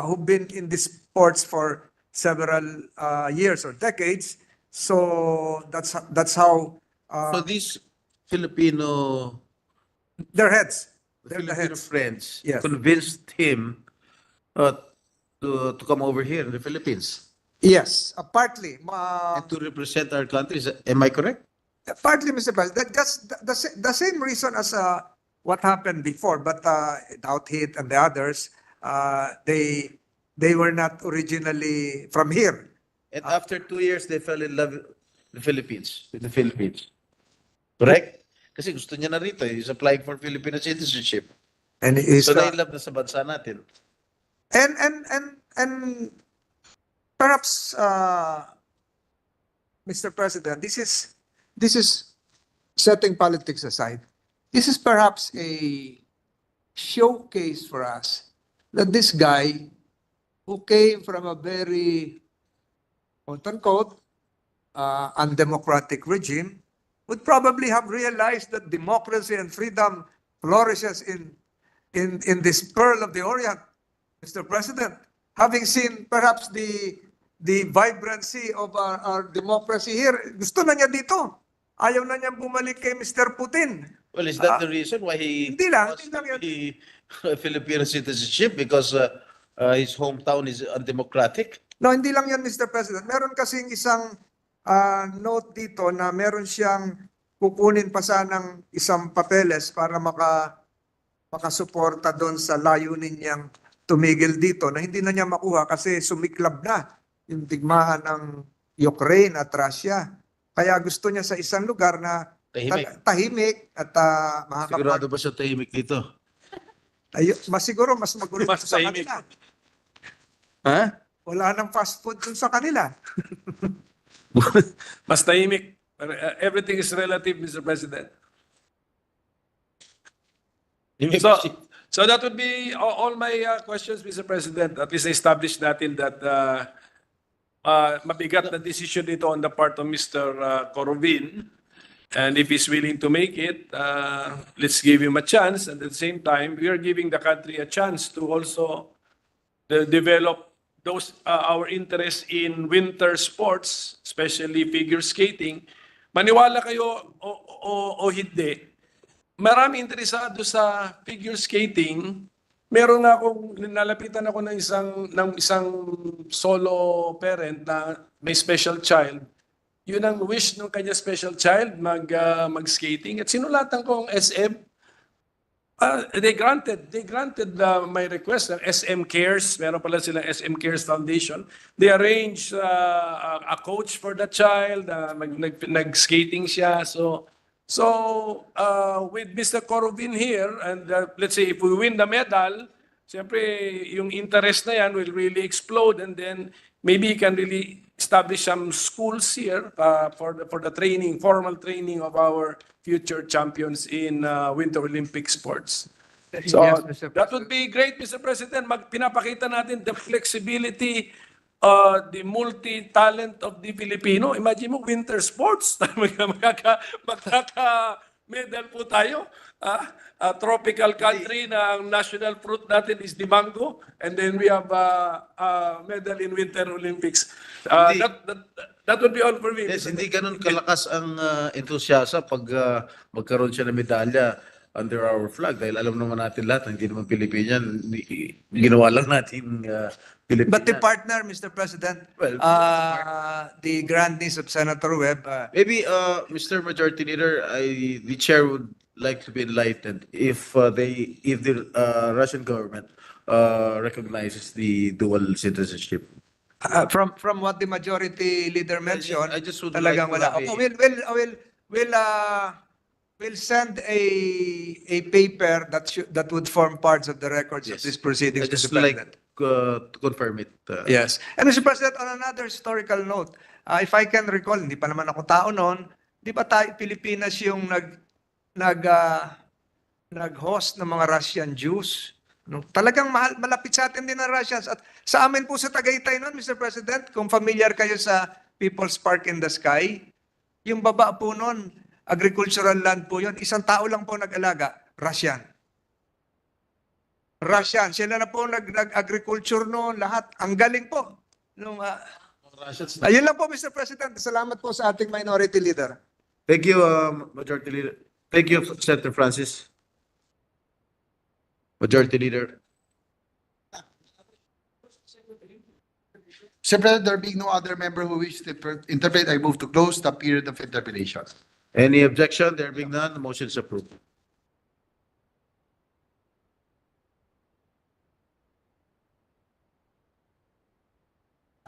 Speaker 3: who've been in these sports for several years or decades. So that's how
Speaker 7: So these Filipino,
Speaker 3: their heads,
Speaker 7: the
Speaker 3: they're the
Speaker 7: Filipino
Speaker 3: heads.
Speaker 7: friends
Speaker 3: Yes.
Speaker 7: convinced him uh, to come over here in the Philippines
Speaker 3: Yes, partly.
Speaker 7: and to represent our country. Am I correct?
Speaker 3: Partly, Mr. President, just the same reason as what happened before, but Hit and the others, they were not originally from here.
Speaker 7: And after 2 years, they fell in love with the Philippines. Correct? Kasi gusto niya na rito. He's applying for Filipino citizenship.
Speaker 3: And is
Speaker 7: So na-in-love na sa bansa natin.
Speaker 3: and perhaps, Mr. President, this is setting politics aside. This is perhaps a showcase for us that this guy who came from a very quote unquote undemocratic regime would probably have realized that democracy and freedom flourishes in this pearl of the Orient, Mr. President. Having seen perhaps the vibrancy of our democracy here, gusto na niya dito. Ayaw na niya bumalik kay Mr. Putin.
Speaker 7: Well, is that the reason why he
Speaker 3: Hindi lang,
Speaker 7: wants
Speaker 3: hindi lang
Speaker 7: to
Speaker 3: yan.
Speaker 7: be Filipino citizenship? Because his hometown is undemocratic?
Speaker 3: No, hindi lang yan, Mr. President. Meron kasing isang note dito na meron siyang kukunin pa sanang isang papeles para makasuporta doon sa layunin niyang tumigil dito na hindi na niya makuha kasi sumiklab na yung digmaan ng Ukraine at Russia. Kaya gusto niya sa isang lugar na tahimik at
Speaker 7: Sigurado ba siya tahimik dito?
Speaker 3: mas siguro mas magulo
Speaker 8: Mas
Speaker 3: sa
Speaker 8: tahimik.
Speaker 3: kanila.
Speaker 7: Ha?
Speaker 3: Wala nang fast food dun sa kanila.
Speaker 8: Mas tahimik. Everything is relative, Mr. President. So that would be all my questions, Mr. President. At least establish natin that mabigat na decision dito on the part of Mr. Corovin. And if he's willing to make it, let's give him a chance. And at the same time, we are giving the country a chance to also develop our interest in winter sports, especially figure skating. Maniwala kayo o hindi, marami interesado sa figure skating. Meron na akong nalapitan ako ng isang solo parent na may special child. Yun ang wish ng kanya special child, mag-skating. At sinulatan ko ang SM. They granted my request ng SM Cares. Meron pala silang SM Cares Foundation. They arranged a coach for the child. Nag-skating siya. So with Mr. Corovin here, and let's say if we win the medal, siyempre, yung interest na yan will really explode, and then maybe you can really establish some schools here for the training, formal training of our future champions in Winter Olympic sports. So
Speaker 3: Yes, Mr.
Speaker 8: that would be great, Mr. President. Pinapakita natin the flexibility, the multi-talent of the Filipino. Imagine mo, winter sports. Magkaka-medal po tayo. A tropical country na ang national fruit natin is the mango. And then we have a medal in Winter Olympics.
Speaker 7: Hindi.
Speaker 8: That would be all for me.
Speaker 7: Yes, hindi ganun kalakas ang entusiasa pag magkaroon siya ng medalya under our flag dahil alam naman natin lahat, hindi naman Pilipinian, ginawa lang natin Pilipinas.
Speaker 3: But the partner, Mr. President,
Speaker 7: Well,
Speaker 3: the grandniece of Senator Webb,
Speaker 7: Maybe, Mr. Majority Leader, the chair would like to be enlightened if the Russian government recognizes the dual citizenship.
Speaker 3: from what the majority leader mentioned,
Speaker 7: I just would
Speaker 3: talagang
Speaker 7: like to
Speaker 3: wala.
Speaker 7: have
Speaker 3: Opo, we'll send a paper that would form parts of the records of
Speaker 7: Yes.
Speaker 3: these proceedings,
Speaker 7: I just
Speaker 3: Mr.
Speaker 7: like
Speaker 3: President.
Speaker 7: to confirm it.
Speaker 3: Yes. And Mr. President, on another historical note, if I can recall, hindi pa naman ako tao noon, di ba tayo, Pilipinas yung nag-host ng mga Russian Jews? No, talagang malapit sa atin din ang Russians. At sa amin po sa Tagaytay noon, Mr. President, kung familiar kayo sa People's Park in the Sky, yung baba po noon, agricultural land po yun. Isang tao lang po nag-alaga, Russian. Russian. Sila na po nag-agriculture noon, lahat. Ang galing po. Ayun lang po, Mr. President. Salamat po sa ating minority leader.
Speaker 7: Thank you, Majority Leader. Thank you, Senator Francis. Majority Leader.
Speaker 6: Mr. President, there being no other member who wishes to interpret, I move to close the period of interpellation.
Speaker 7: Any objection? There being none, the motion is approved.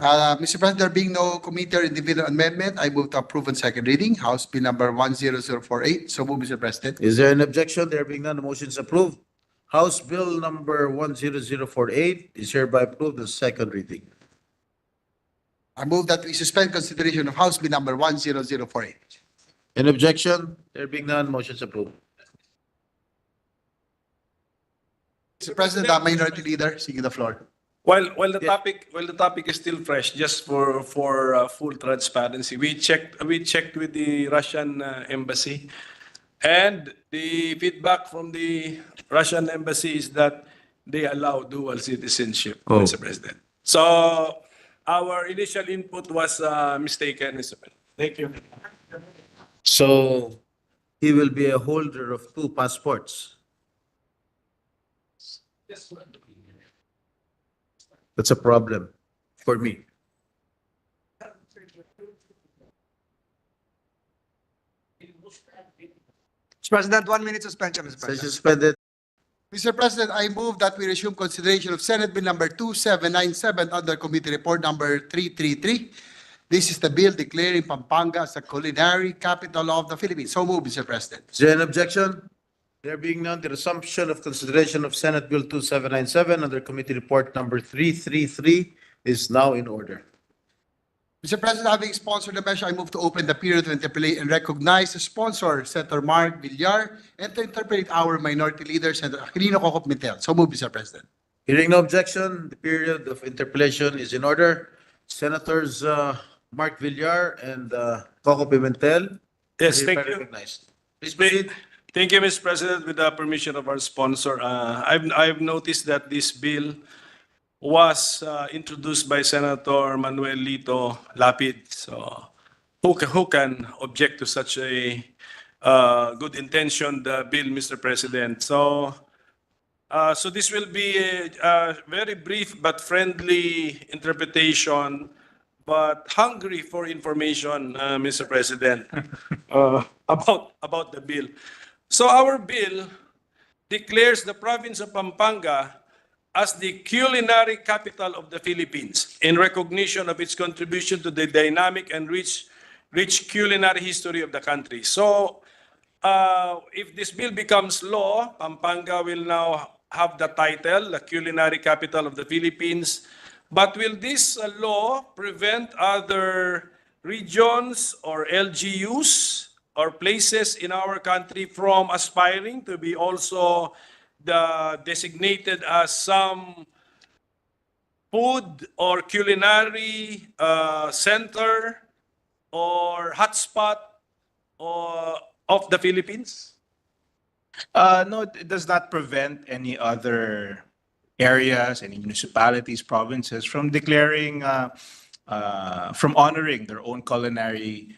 Speaker 6: Mr. President, there being no committee or individual amendment, I move to approve on second reading, House Bill number 10048. So move, Mr. President.
Speaker 7: Is there an objection? There being none, the motion is approved. House Bill number 10048 is hereby approved on second reading.
Speaker 6: I move that we suspend consideration of House Bill number 10048.
Speaker 7: An objection? There being none, motion is approved.
Speaker 6: Mr. President, Minority Leader, seeking the floor.
Speaker 8: While the topic is still fresh, just for full transparency, we checked with the Russian embassy, and the feedback from the Russian embassy is that they allow dual citizenship,
Speaker 7: Oh.
Speaker 8: Mr. President. So our initial input was mistaken, Mr. President. Thank you.
Speaker 7: So he will be a holder of two passports. That's a problem for me.
Speaker 3: Mr. President, 1 minute suspension, Mr.
Speaker 7: Session
Speaker 3: President.
Speaker 7: suspended.
Speaker 6: Mr. President, I move that we resume consideration of Senate Bill number 2797 under Committee Report number 333. This is the bill declaring Pampanga as the culinary capital of the Philippines. So move, Mr. President.
Speaker 7: Is there an objection? There being none, the resumption of consideration of Senate Bill 2797 under Committee Report number 333 is now in order.
Speaker 6: Mr. President, having sponsored the measure, I move to open the period of interpellation and recognize the sponsor, Senator Mark Villar, and to interpellate our minority leader, Senator Aquilino Coco Pimentel. So move, Mr. President.
Speaker 7: Hearing no objection, the period of interpellation is in order. Senators Mark Villar and Coco Pimentel.
Speaker 8: Yes,
Speaker 7: are
Speaker 8: thank
Speaker 7: hereby
Speaker 8: you.
Speaker 7: recognized. Please proceed.
Speaker 8: Thank you, Mr. President. With the permission of our sponsor, I've noticed that this bill was introduced by Senator Manuel Lito Lapid. So who can object to such a good intentioned bill, Mr. President? So this will be a very brief but friendly interpretation, but hungry for information, Mr. President, about the bill. So our bill declares the province of Pampanga as the culinary capital of the Philippines in recognition of its contribution to the dynamic and rich culinary history of the country. So if this bill becomes law, Pampanga will now have the title, the culinary capital of the Philippines. But will this law prevent other regions or LGUs or places in our country from aspiring to be also designated as some food or culinary center or hotspot of the Philippines?
Speaker 9: No, it does not prevent any other areas, any municipalities, provinces from declaring, from honoring their own culinary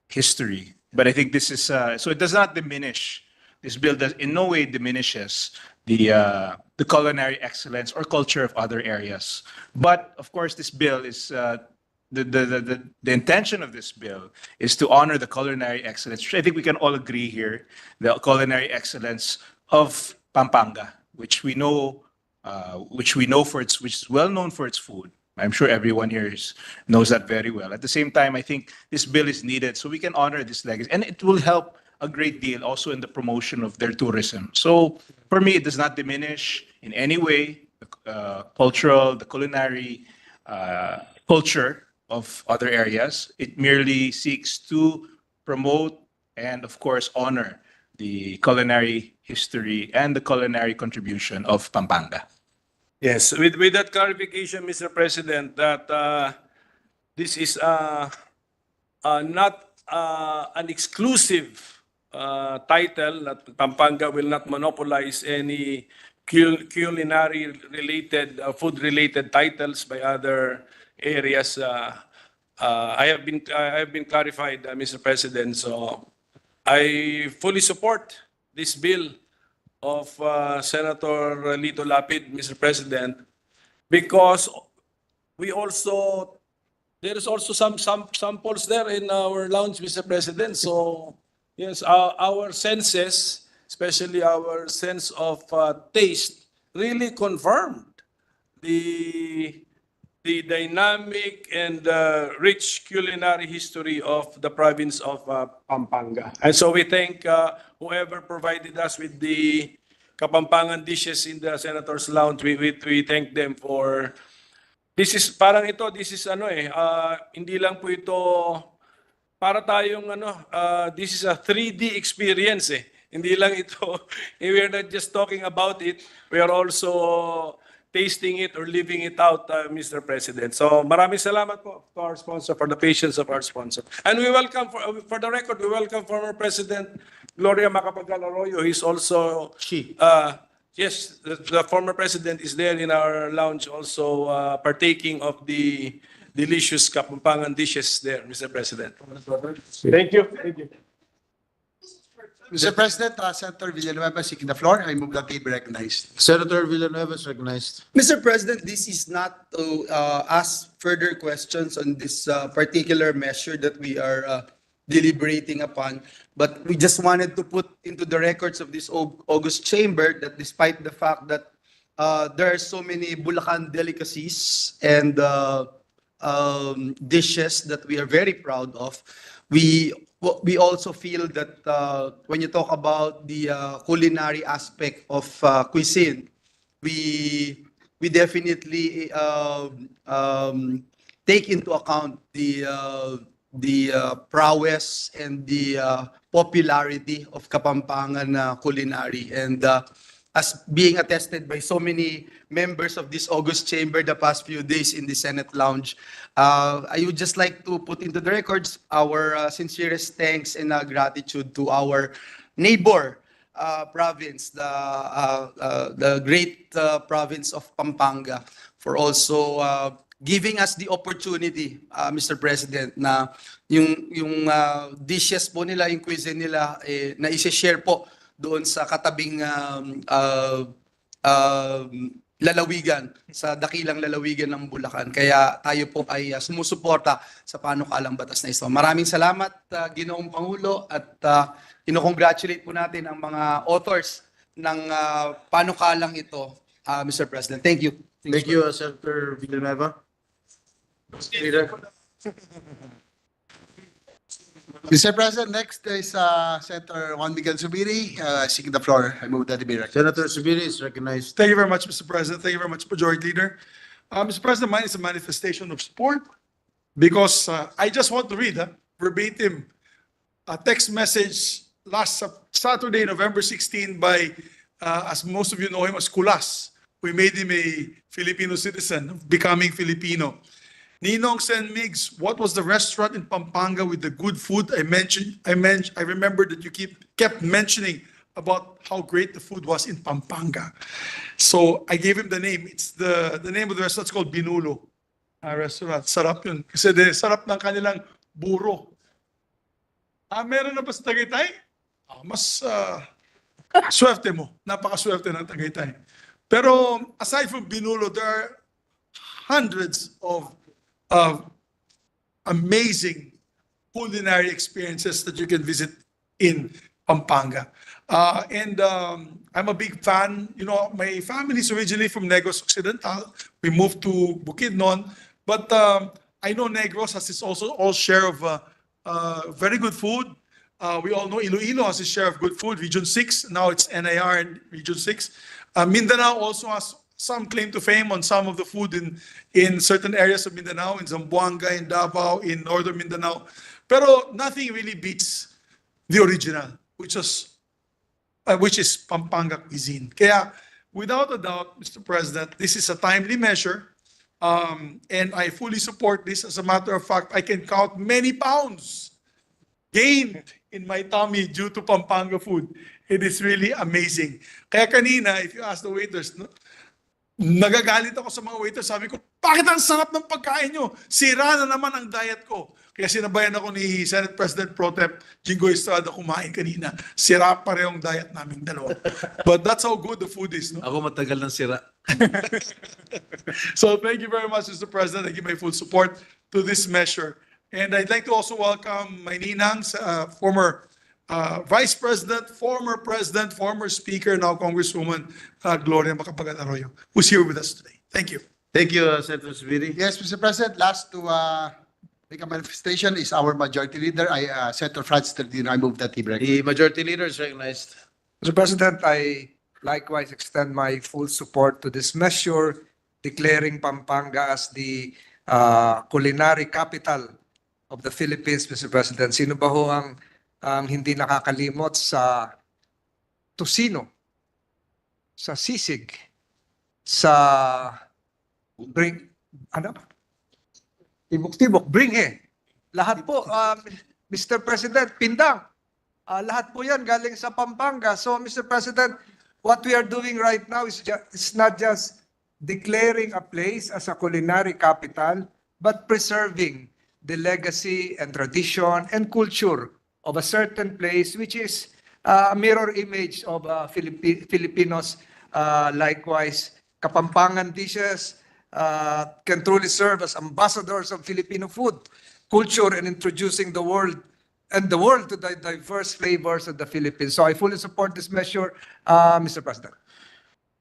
Speaker 9: history. But I think this is, so it does not diminish, this bill does in no way diminishes the culinary excellence or culture of other areas. But of course, this bill is, the intention of this bill is to honor the culinary excellence, which I think we can all agree here, the culinary excellence of Pampanga, which we know for its, which is well known for its food. I'm sure everyone here knows that very well. At the same time, I think this bill is needed so we can honor this legacy, and it will help a great deal also in the promotion of their tourism. So for me, it does not diminish in any way the cultural, the culinary culture of other areas. It merely seeks to promote and, of course, honor the culinary history and the culinary contribution of Pampanga.
Speaker 8: Yes, with that clarification, Mr. President, that this is not an exclusive title, that Pampanga will not monopolize any culinary related, food related titles by other areas. I have been clarified, Mr. President. So I fully support this bill of Senator Lito Lapid, Mr. President, because we also there is also some samples there in our lounge, Mr. President. So yes, our senses, especially our sense of taste, really confirmed the dynamic and rich culinary history of the province of Pampanga. And so we thank whoever provided us with the Kapampangan dishes in the Senator's Lounge. We thank them for this is parang ito, this is hindi lang po ito para tayong this is a 3D experience eh. Hindi lang ito, we're not just talking about it, we are also tasting it or living it out, Mr. President. So maraming salamat po to our sponsor for the patience of our sponsor. And we welcome, for the record, we welcome former President Gloria Macapagal Arroyo. He's also, yes, the former president is there in our lounge also partaking of the delicious Kapampangan dishes there, Mr. President. Thank you. Thank you.
Speaker 10: Mr. President, Senator Villanueva seeking the floor. I move that he be recognized.
Speaker 7: Senator Villanueva is recognized.
Speaker 6: Mr. President, this is not to ask further questions on this particular measure that we are deliberating upon, but we just wanted to put into the records of this August chamber that despite the fact that there are so many Bulacan delicacies and dishes that we are very proud of, we also feel that when you talk about the culinary aspect of cuisine, we definitely take into account the prowess and the popularity of Kapampangan culinary. And as being attested by so many members of this August chamber the past few days in the Senate lounge, I would just like to put into the records our sincerest thanks and gratitude to our neighbor province, the great province of Pampanga, for also giving us the opportunity, Mr. President, na yung dishes po nila, yung cuisine nila, na i-share po doon sa katabing lalawigan, sa dakilang lalawigan ng Bulacan. Kaya tayo po ay sumusuporta sa panukalang batas na ito. Maraming salamat, Ginoong Pangulo, at ino-congratulate po natin ang mga authors ng panukalang ito, Mr. President. Thank you.
Speaker 7: Thank you, Senator Villanueva. Leader.
Speaker 10: Mr. President, next is Senator Juan Miguel Zubiri, seeking the floor. I move that he be recognized.
Speaker 7: Senator Subiri is recognized.
Speaker 5: Thank you very much, Mr. President. Thank you very much, Majority Leader. Mr. President, mine is a manifestation of support because I just want to read verbatim a text message last Saturday, November 16, by, as most of you know him as Kulas. We made him a Filipino citizen, becoming Filipino. Ninong Sen Migs, what was the restaurant in Pampanga with the good food I mentioned? I remember that you kept mentioning about how great the food was in Pampanga. So I gave him the name. It's the name of the restaurant is called Binulo restaurant. Sarap yun. Kasi sarap ng kanilang buro. Meron na ba sa Tagaytay? Mas swerte mo. Napakaswerte ng Tagaytay. Pero aside from Binulo, there are hundreds of amazing culinary experiences that you can visit in Pampanga. I'm a big fan. You know, my family is originally from Negros Occidental. We moved to Bukidnon. But I know Negros has its also all share of very good food. We all know Iloilo has its share of good food. Region 6, now it's NIR in Region 6. Mindanao also has some claim to fame on some of the food in certain areas of Mindanao, in Zamboanga, in Davao, in Northern Mindanao. Pero nothing really beats the original, which is Pampanga cuisine. Kaya, without a doubt, Mr. President, this is a timely measure, and I fully support this. As a matter of fact, I can count many pounds gained in my tummy due to Pampanga food. It is really amazing. Kaya kanina, if you ask the waiters, no, nagagalit ako sa mga waiters. Sabi ko, bakit ang sarap ng pagkain nyo? Sira na naman ang diet ko. Kaya sinabayan ako ni Senate President Pro Tem Jingo Estrada kumain kanina. Sira parehong diet naming dalawa. But that's how good the food is. No?
Speaker 8: Ako matagal ng sira.
Speaker 5: So thank you very much, Mr. President. I give my full support to this measure. And I'd like to also welcome my ninang, former Vice President, former Speaker, now Congresswoman Gloria Macapagal Arroyo, who's here with us today. Thank you.
Speaker 7: Thank you, Senator Subiri.
Speaker 10: Yes, Mr. President, last to make a manifestation is our Majority Leader, Senator Francis Terdino. I move that he be recognized.
Speaker 7: The Majority Leader is recognized.
Speaker 3: Mr. President, I likewise extend my full support to this measure, declaring Pampanga as the culinary capital of the Philippines, Mr. President. Sino ba ho ang hindi nakakalimot sa tusino, sa sisig, sa tibok-tibok, bringhe. Lahat po, Mr. President, pindang. Lahat po yan galing sa Pampanga. So, Mr. President, what we are doing right now is it's not just declaring a place as a culinary capital, but preserving the legacy and tradition and culture of a certain place, which is a mirror image of Filipinos. Likewise, Kapampangan dishes can truly serve as ambassadors of Filipino food, culture, and introducing the world to the diverse flavors of the Philippines. So I fully support this measure, Mr. President.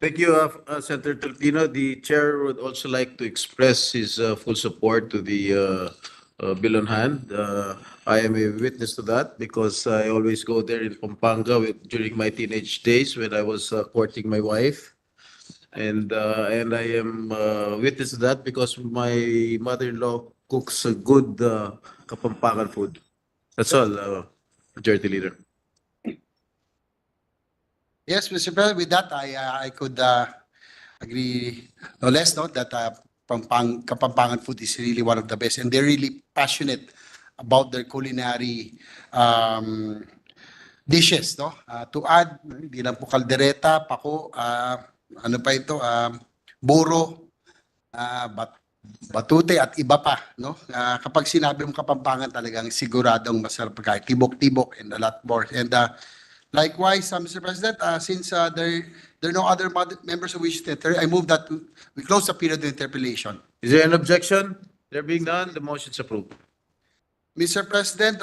Speaker 7: Thank you, Senator Tolentino. The chair would also like to express his full support to the bill on hand. I am a witness to that because I always go there in Pampanga during my teenage days when I was courting my wife. And I am witness to that because my mother-in-law cooks a good Kapampangan food. That's all, Majority Leader.
Speaker 10: Yes, Mr. President, with that, I could agree no less that Kapampangan food is really one of the best, and they're really passionate about their culinary dishes. No? To add, hindi lang po kaldereta, pako, ano pa ito, buro, batute at iba pa. No? Kapag sinabi mo Kapampangan, talagang siguradong masarap pagkain. Tibok-tibok and a lot more. And likewise, Mr. President, since there are no other members who wish to enter, I move that we close the period of interpellation.
Speaker 7: Is there an objection? There being none, the motion is approved.
Speaker 10: Mr. President,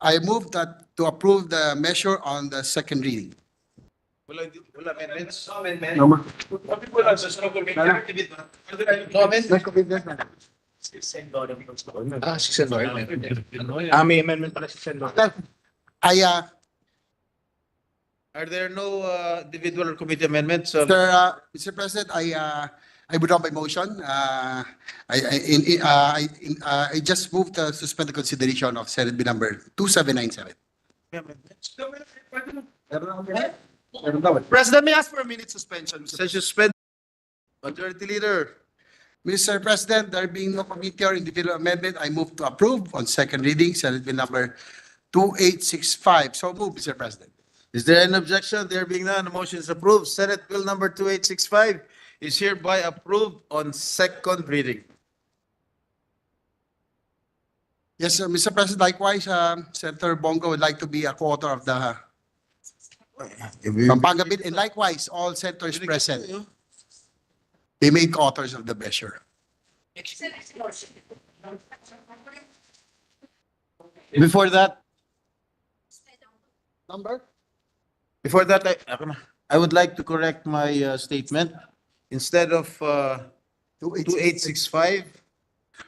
Speaker 10: I move that to approve the measure on the second reading.
Speaker 7: Wala amendments?
Speaker 10: No amendments.
Speaker 9: Si Senador. May amendment pala si Senador.
Speaker 10: I,
Speaker 7: Are there no individual or committee amendments?
Speaker 10: Mr. President, I withdraw my motion. I just moved to suspend the consideration of Senate Bill number 2797.
Speaker 6: President, may I ask for a minute suspension, Mr.
Speaker 7: Session suspend. Majority Leader.
Speaker 10: Mr. President, there being no committee or individual amendment, I move to approve on second reading Senate Bill number 2865. So move, Mr. President.
Speaker 7: Is there an objection? There being none, the motion is approved. Senate Bill number 2865 is hereby approved on second reading.
Speaker 10: Yes, sir, Mr. President, likewise, Senator Bongo would like to be a co-author of the Pampanga Bill, and likewise, all senators present, they made co-authors of the measure.
Speaker 7: Before that,
Speaker 10: Number?
Speaker 7: Before that, I would like to correct my statement. Instead of 2865,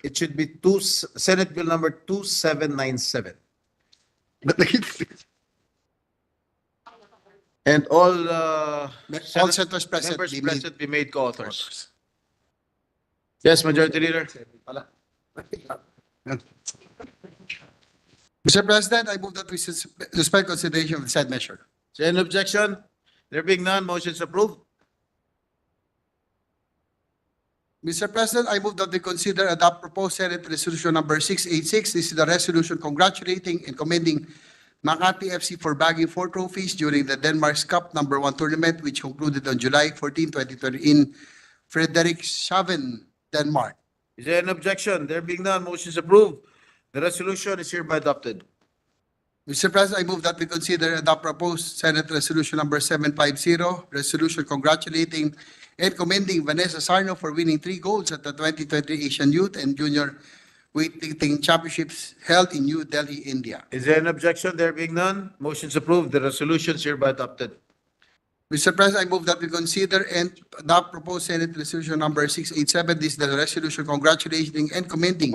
Speaker 7: it should be Senate Bill number 2797. And all
Speaker 10: senators present
Speaker 7: members
Speaker 10: be
Speaker 7: present be made co-authors. Yes, Majority Leader.
Speaker 10: Mr. President, I move that we suspend consideration of the said measure.
Speaker 7: Is there an objection? There being none, motion is approved.
Speaker 10: Mr. President, I move that we consider adopt proposed Senate Resolution number 686. This is the resolution congratulating and commending Makati FC for bagging 4 trophies during the Denmark's Cup number 1 tournament, which concluded on July 14, 2020 in Frederikshavn, Denmark.
Speaker 7: Is there an objection? There being none, motion is approved. The resolution is hereby adopted.
Speaker 10: Mr. President, I move that we consider adopt proposed Senate Resolution number 750, resolution congratulating and commending Vanessa Sarno for winning 3 golds at the 2020 Asian Youth and Junior Weightlifting Championships held in New Delhi, India.
Speaker 7: Is there an objection? There being none, motion is approved. The resolution is hereby adopted.
Speaker 10: Mr. President, I move that we consider and adopt proposed Senate Resolution number 687. This is the resolution congratulating and commending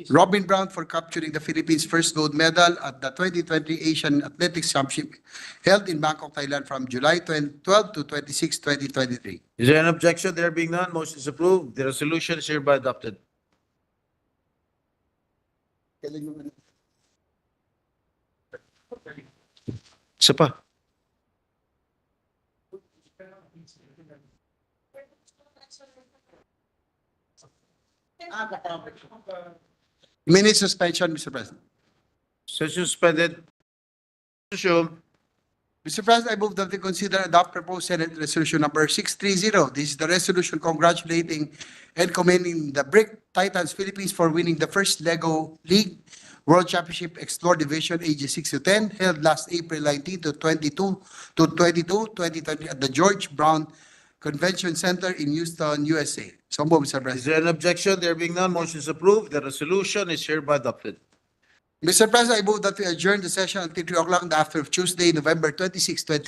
Speaker 10: Robin Brown for capturing the Philippines' first gold medal at the 2020 Asian Athletics Championship held in Bangkok, Thailand from July 12 to 26, 2023.
Speaker 7: Is there an objection? There being none, motion is approved. The resolution is hereby adopted. Isa pa.
Speaker 10: Minute suspension, Mr. President.
Speaker 7: Session suspended. Resume.
Speaker 10: Mr. President, I move that we consider adopt proposed Senate Resolution number 630. This is the resolution congratulating and commending the Brick Titans Philippines for winning the first Lego League World Championship Explore Division ages 6 to 10 held last April 19 to 2020 at the George Brown Convention Center in Houston, USA. So move, Mr.
Speaker 7: Is
Speaker 10: President.
Speaker 7: there an objection? There being none, motion is approved. The resolution is hereby adopted.
Speaker 10: Mr. President, I move that we adjourn the session until 3 o'clock in the afternoon of Tuesday, November 26, 2020.